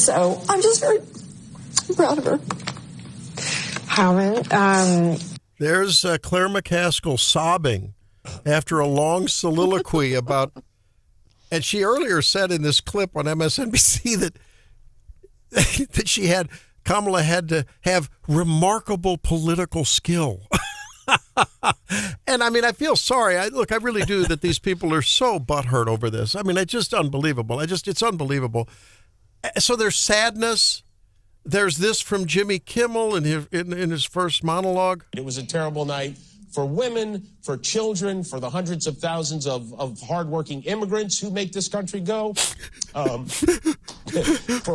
So I'm just very proud of her.
Howard,
There's Claire McCaskill sobbing after a long soliloquy about, and she earlier said in this clip on MSNBC that Kamala had to have remarkable political skill. And I mean, I feel sorry. I really do that these people are so butthurt over this. I mean, it's just unbelievable. It's unbelievable. So there's sadness. There's this from Jimmy Kimmel in his first monologue.
It was a terrible night for women, for children, for the hundreds of thousands of hardworking immigrants who make this country go, for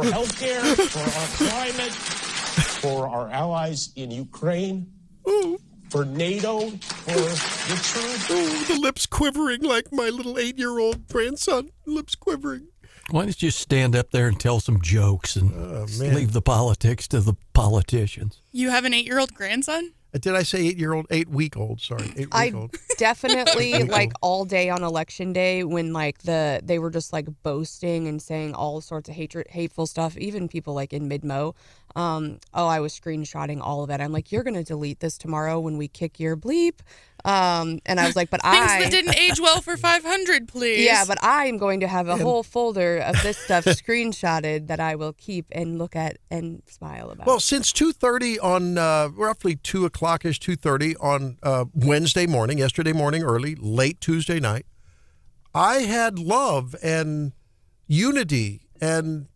healthcare, for our climate, for our allies in Ukraine, for NATO, for the truth.
Oh, the lips quivering like my little 8-year-old grandson. Lips quivering.
Why don't you stand up there and tell some jokes and leave the politics to the politicians?
You have an 8-year-old grandson?
Did I say 8-year-old? 8-week-old, sorry. 8-week-old.
Definitely like all day on election day when like they were just like boasting and saying all sorts of hateful stuff, even people like in mid-mo. I was screenshotting all of it. I'm like, you're going to delete this tomorrow when we kick your bleep. And I was like, but
Things that didn't age well for 500, please.
Yeah, but I am going to have a whole folder of this stuff screenshotted that I will keep and look at and smile about.
Well, since 2:30 on roughly 2 o'clock-ish, 2:30 on Wednesday morning, yesterday morning early, late Tuesday night, I had love and unity and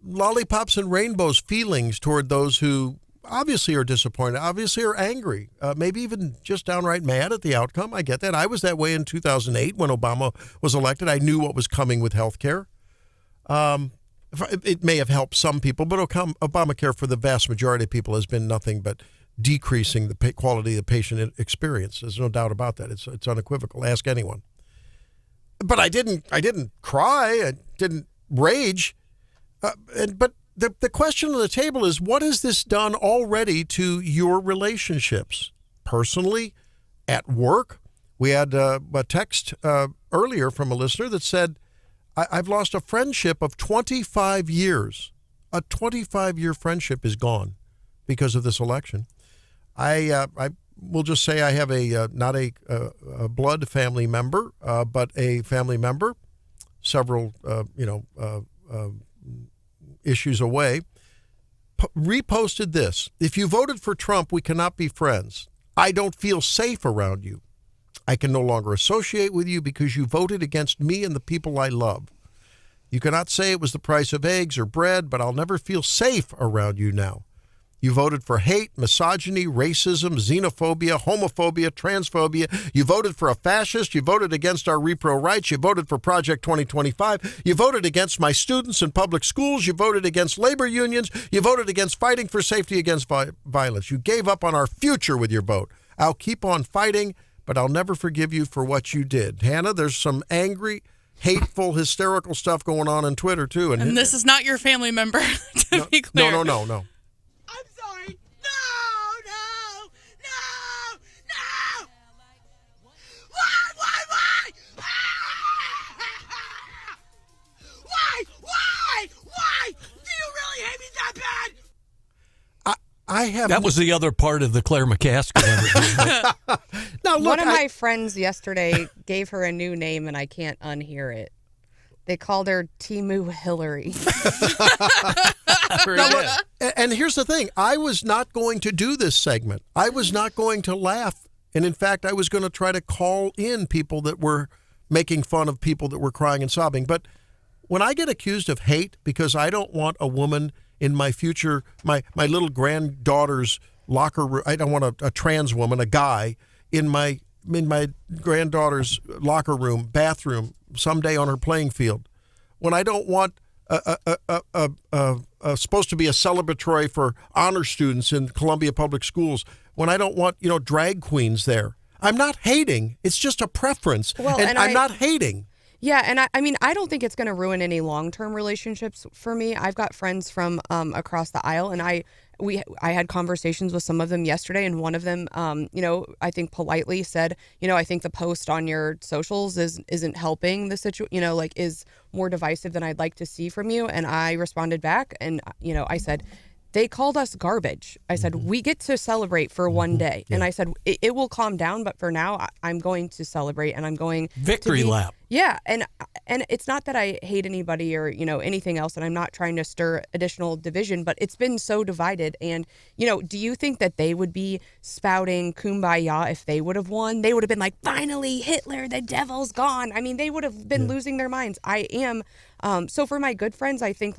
lollipops and rainbows feelings toward those who obviously are disappointed, obviously are angry, maybe even just downright mad at the outcome. I get that. I was that way in 2008 when Obama was elected. I knew what was coming with health care. It may have helped some people, but Obamacare for the vast majority of people has been nothing but decreasing the quality of the patient experience. There's no doubt about that. It's unequivocal. Ask anyone. But I didn't cry. I didn't rage. But the question on the table is, what has this done already to your relationships? Personally, at work? We had a text earlier from a listener that said, I've lost a friendship of 25 years. A 25-year friendship is gone because of this election. I will just say I have not a blood family member, but a family member, several, issues away, reposted this. If you voted for Trump, we cannot be friends. I don't feel safe around you. I can no longer associate with you because you voted against me and the people I love. You cannot say it was the price of eggs or bread, but I'll never feel safe around you now. You voted for hate, misogyny, racism, xenophobia, homophobia, transphobia. You voted for a fascist. You voted against our repro rights. You voted for Project 2025. You voted against my students in public schools. You voted against labor unions. You voted against fighting for safety against violence. You gave up on our future with your vote. I'll keep on fighting, but I'll never forgive you for what you did. Hannah, there's some angry, hateful, hysterical stuff going on Twitter, too.
And this is not your family member, to be clear.
No.
That was the other part of the Claire McCaskill interview.
Now, look,
one of my friends yesterday gave her a new name, and I can't unhear it. They called her Timu Hillary.
Now, look, and here's the thing. I was not going to do this segment. I was not going to laugh. And in fact, I was going to try to call in people that were making fun of people that were crying and sobbing. But when I get accused of hate because I don't want a woman in my future, my little granddaughter's locker room, I don't want a trans woman, a guy, in my granddaughter's locker room, bathroom, someday on her playing field. When I don't want supposed to be a celebratory for honor students in Columbia Public Schools. When I don't want, drag queens there. I'm not hating. It's just a preference.
Well,
and I'm not hating.
Yeah, and I mean, I don't think it's going to ruin any long-term relationships for me. I've got friends from across the aisle, and I had conversations with some of them yesterday, and one of them, I think politely said, I think the post on your socials isn't helping the situation, is more divisive than I'd like to see from you. And I responded back, and I said, they called us garbage. I said, we get to celebrate for one day. Yeah. And I said, it will calm down, but for now, I'm going to celebrate, and I'm going
victory lap.
Yeah, and it's not that I hate anybody or, anything else, and I'm not trying to stir additional division, but it's been so divided. And, do you think that they would be spouting kumbaya if they would have won? They would have been like, finally, Hitler, the devil's gone. I mean, they would have been losing their minds. So for my good friends, I think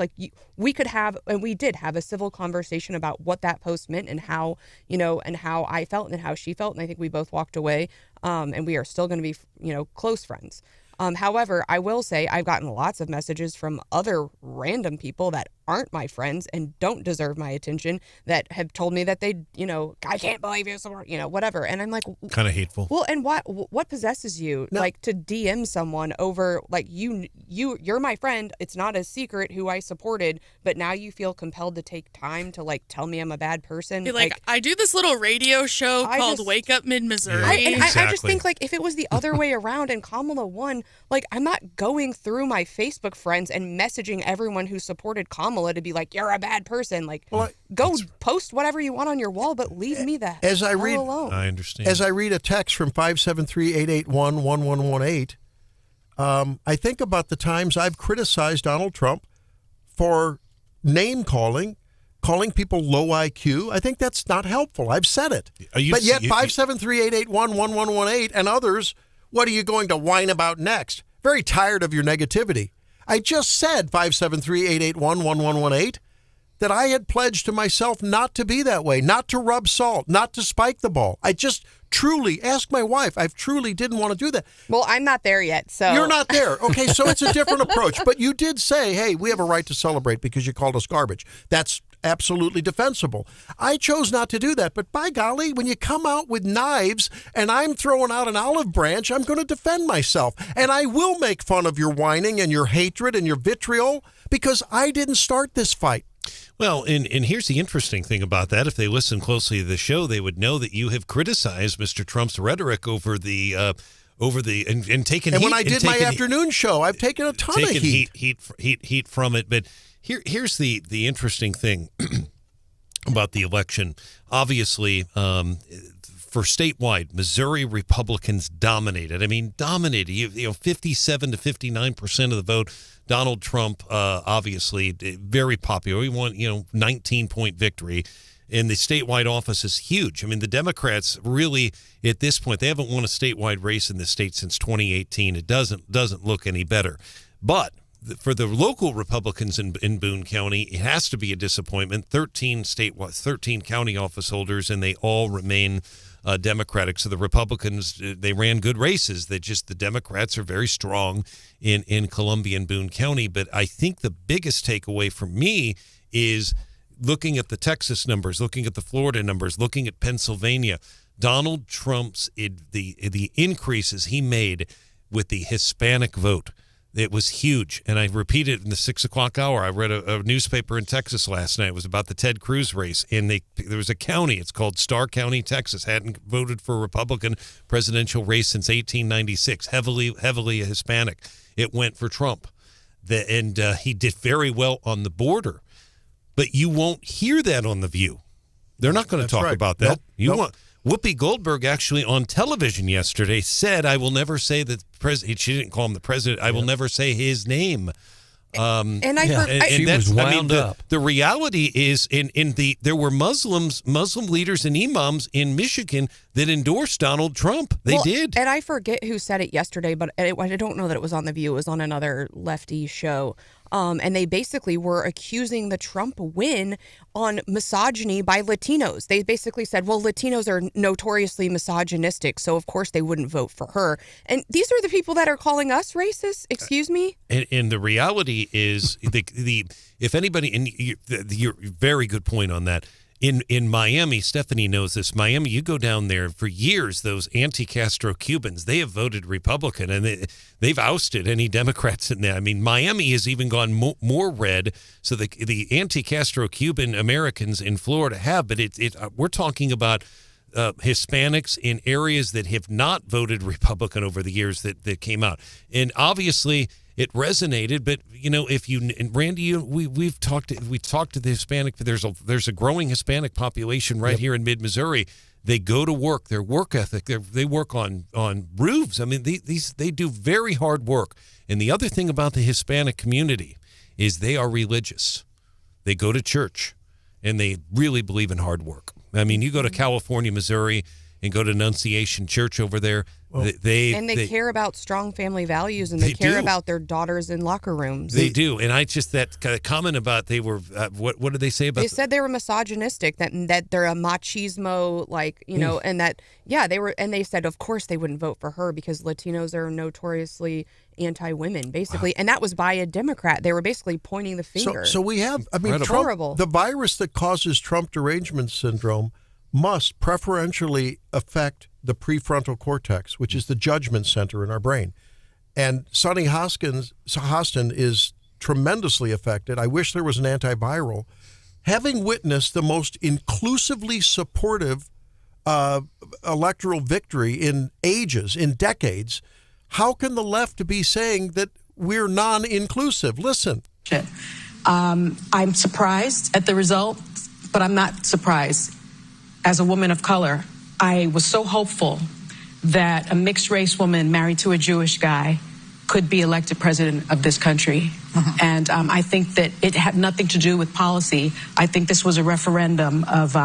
we could have, and we did have a civil conversation about what that post meant and how, and how I felt and how she felt. And I think we both walked away, and we are still going to be, close friends. However, I will say I've gotten lots of messages from other random people that aren't my friends and don't deserve my attention that have told me that they, I can't believe you support, whatever. And I'm like,
kind of hateful.
Well, and what possesses you to DM someone over you're my friend. It's not a secret who I supported, but now you feel compelled to take time to tell me I'm a bad person.
I do this little radio show called Wake Up Mid-Missouri.
I just think if it was the other way around and Kamala won, I'm not going through my Facebook friends and messaging everyone who supported Kamala to be like, you're a bad person. Go post whatever you want on your wall, but leave me the hell alone.
I understand.
As I read a text from 573-881-1118, I think about the times I've criticized Donald Trump for name-calling people low IQ. I think that's not helpful. I've said it. But yet 573-881-1118 and others, what are you going to whine about next? Very tired of your negativity. I just said, 573-881-1118, that I had pledged to myself not to be that way, not to rub salt, not to spike the ball. I just truly, ask my wife, I truly didn't want to do that.
Well, I'm not there yet, so.
You're not there. Okay, so it's a different approach. But you did say, hey, we have a right to celebrate because you called us garbage. That's absolutely defensible. I chose not to do that, but by golly, when you come out with knives and I'm throwing out an olive branch, I'm going to defend myself. And I will make fun of your whining and your hatred and your vitriol because I didn't start this fight.
Well, and here's the interesting thing about that. If they listen closely to the show, they would know that you have criticized Mr. Trump's rhetoric over the and taken
and
heat.
When I did my afternoon show, I've taken a ton of
heat from it. But here's the interesting thing about the election. Obviously, for statewide, Missouri Republicans dominated. I mean, dominated. 57 to 59% of the vote. Donald Trump, obviously, very popular. He won, 19-point victory. And the statewide office is huge. I mean, the Democrats really, at this point, they haven't won a statewide race in the state since 2018. It doesn't look any better. But for the local Republicans in Boone County, it has to be a disappointment. 13 county office holders, and they all remain Democratic. So the Republicans, they ran good races. The Democrats are very strong in Columbia and Boone County. But I think the biggest takeaway for me is looking at the Texas numbers, looking at the Florida numbers, looking at Pennsylvania. Donald Trump's the increases he made with the Hispanic vote. It was huge, and I repeated in the 6 o'clock hour. I read a newspaper in Texas last night. It was about the Ted Cruz race, and there was a county. It's called Starr County, Texas. Hadn't voted for a Republican presidential race since 1896. Heavily Hispanic. It went for Trump, and he did very well on the border. But you won't hear that on The View. They're not going to talk about that.
Nope.
Whoopi Goldberg actually on television yesterday said, I will never say that president. She didn't call him the president. I will never say his name.
She was wound up.
The reality is there were Muslim leaders and imams in Michigan that endorsed Donald Trump. They did.
And I forget who said it yesterday, but I don't know that it was on The View. It was on another lefty show. And they basically were accusing the Trump win on misogyny by Latinos. They basically said, well, Latinos are notoriously misogynistic, so of course they wouldn't vote for her. And these are the people that are calling us racist? Excuse me?
And the reality is, if anybody, and your very good point on that, In Miami, Stephanie knows this. Miami, you go down there for years. Those anti-Castro Cubans, they have voted Republican, and they've ousted any Democrats in there. I mean, Miami has even gone more red. So the anti-Castro Cuban Americans in Florida have, but we're talking about Hispanics in areas that have not voted Republican over the years that came out, and obviously it resonated. But if you and Randy, we've talked to the Hispanic. There's a growing Hispanic population right here in mid-Missouri. They go to work. Their work ethic. They work on roofs. I mean, they do very hard work. And the other thing about the Hispanic community is they are religious. They go to church, and they really believe in hard work. I mean, you go to California, Missouri, and go to Annunciation Church over there. They
care about strong family values, and they care about their daughters in locker rooms.
They do, and that comment about they were what did they say about?
They said they were misogynistic, that they're a machismo, and that they were, and they said of course they wouldn't vote for her because Latinos are notoriously anti-women, basically, and that was by a Democrat. They were basically pointing the finger.
So we have, Trump,
horrible.
The virus that causes Trump derangement syndrome must preferentially affect the prefrontal cortex, which is the judgment center in our brain. And Sonny Hostin is tremendously affected. I wish there was an antiviral. Having witnessed the most inclusively supportive electoral victory in ages, in decades, how can the left be saying that we're non-inclusive? Listen.
I'm surprised at the result, but I'm not surprised. As a woman of color, I was so hopeful that a mixed race woman married to a Jewish guy could be elected president of this country. And I think that it had nothing to do with policy. I think this was a referendum of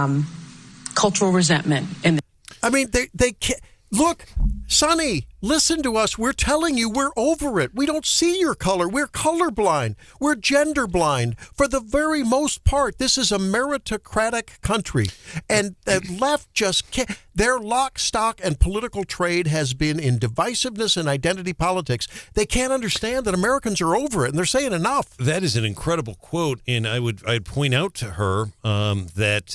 cultural resentment.
They can't. Look, Sonny, listen to us. We're telling you we're over it. We don't see your color. We're colorblind. We're gender blind. For the very most part, this is a meritocratic country. And the left just can't. Their lock, stock, and political trade has been in divisiveness and identity politics. They can't understand that Americans are over it, and they're saying enough.
That is an incredible quote, and I'd point out to her that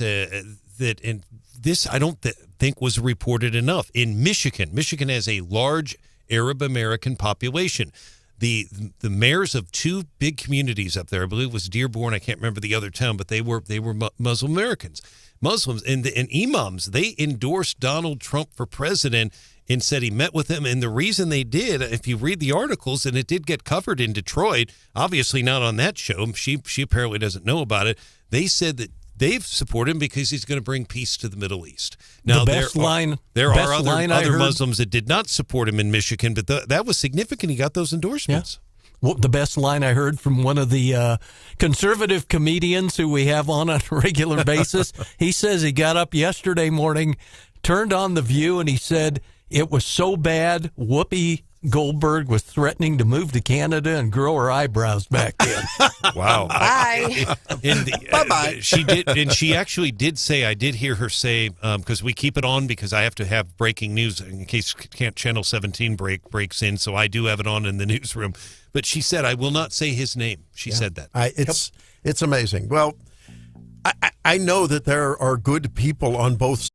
in this, I don't think was reported enough. In Michigan has a large Arab American population. The mayors of two big communities up there, I believe it was Dearborn, I can't remember the other town, but they were Muslim Americans. Muslims and imams, they endorsed Donald Trump for president and said he met with him. And the reason they did, if you read the articles, and it did get covered in Detroit, obviously not on that show. She apparently doesn't know about it. They said that they've supported him because he's going to bring peace to the Middle East. Now, there are other Muslims that did not support him in Michigan, but that was significant. He got those endorsements.
Yeah. Well, the best line I heard from one of the conservative comedians who we have on a regular basis, he says he got up yesterday morning, turned on The View, and he said it was so bad, Whoopi Goldberg was threatening to move to Canada and grow her eyebrows back in.
Wow.
Bye.
Bye-bye. She did, and she actually did say, I did hear her say, because we keep it on because I have to have breaking news in case Channel 17 breaks in, so I do have it on in the newsroom. But she said, I will not say his name. She said that.
It's amazing. Well, I know that there are good people on both sides.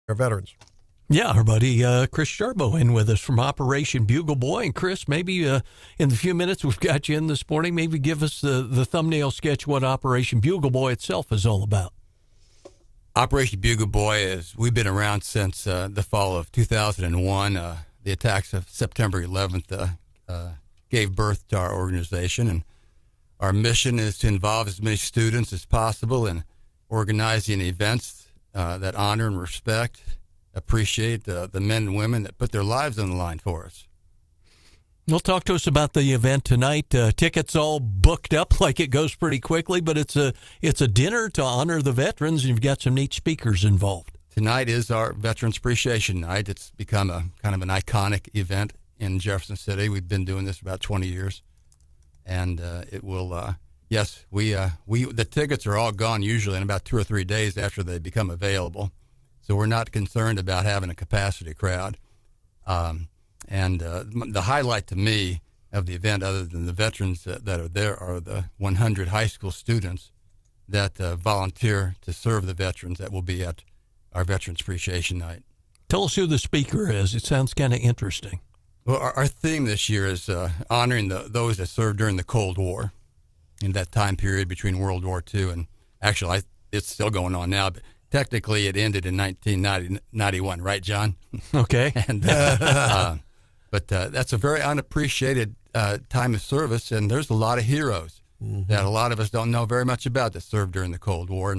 our veterans.
Yeah, our buddy Chris Sharbo in with us from Operation Bugle Boy. And Chris, maybe in the few minutes we've got you in this morning, maybe give us the thumbnail sketch what Operation Bugle Boy itself is all about.
Operation Bugle Boy we've been around since the fall of 2001. The attacks of September 11th gave birth to our organization, and our mission is to involve as many students as possible in organizing events that honor and respect, appreciate the men and women that put their lives on the line for us.
Well, talk to us about the event tonight. Tickets all booked up, like it goes pretty quickly, but it's a dinner to honor the veterans, and you've got some neat speakers involved.
Tonight is our Veterans Appreciation Night. It's become a kind of an iconic event in Jefferson City. We've been doing this about 20 years, and it will. Yes, the tickets are all gone usually in about 2 or 3 days after they become available. So we're not concerned about having a capacity crowd. And the highlight to me of the event, other than the veterans that are there, are the 100 high school students that volunteer to serve the veterans that will be at our Veterans Appreciation Night.
Tell us who the speaker is. It sounds kind of interesting.
Well, our theme this year is honoring those that served during the Cold War, in that time period between World War II and actually it's still going on now, but technically it ended in 1991, right, John?
Okay.
And but that's a very unappreciated time of service, and there's a lot of heroes that a lot of us don't know very much about that served during the Cold War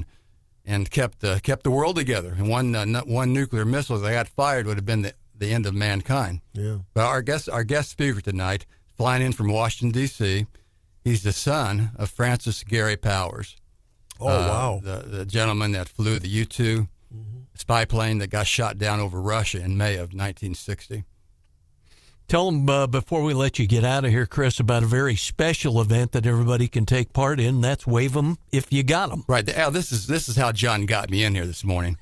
and kept the world together. And one nuclear missile that got fired would have been the end of mankind.
Yeah.
But our guest speaker tonight, flying in from Washington, D.C., he's the son of Francis Gary Powers.
Oh, wow.
The gentleman that flew the U-2 spy plane that got shot down over Russia in May of 1960.
Tell them before we let you get out of here, Chris, about a very special event that everybody can take part in. That's Wave 'em if you got 'em.
Right. This is how John got me in here this morning.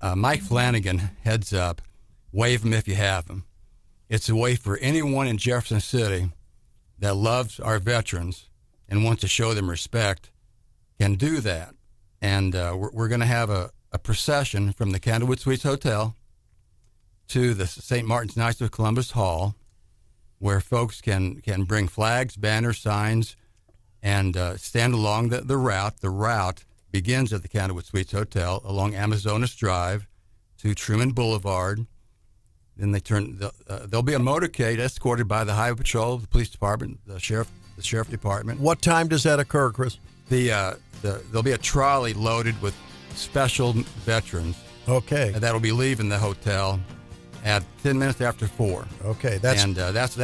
Mike Flanagan heads up Wave 'em if you have 'em. It's a way for anyone in Jefferson City that loves our veterans and wants to show them respect can do that. And we're going to have a procession from the Candlewood Suites Hotel to the St. Martin's Knights of Columbus Hall, where folks can bring flags, banners, signs, and stand along the route. The route begins at the Candlewood Suites Hotel along Amazonas Drive to Truman Boulevard. Then they there'll be a motorcade escorted by the Highway Patrol, the police department, the sheriff department.
What time does that occur, Chris?
There'll be a trolley loaded with special veterans.
Okay.
That'll be leaving the hotel at 10 minutes after 4.
Okay,
that's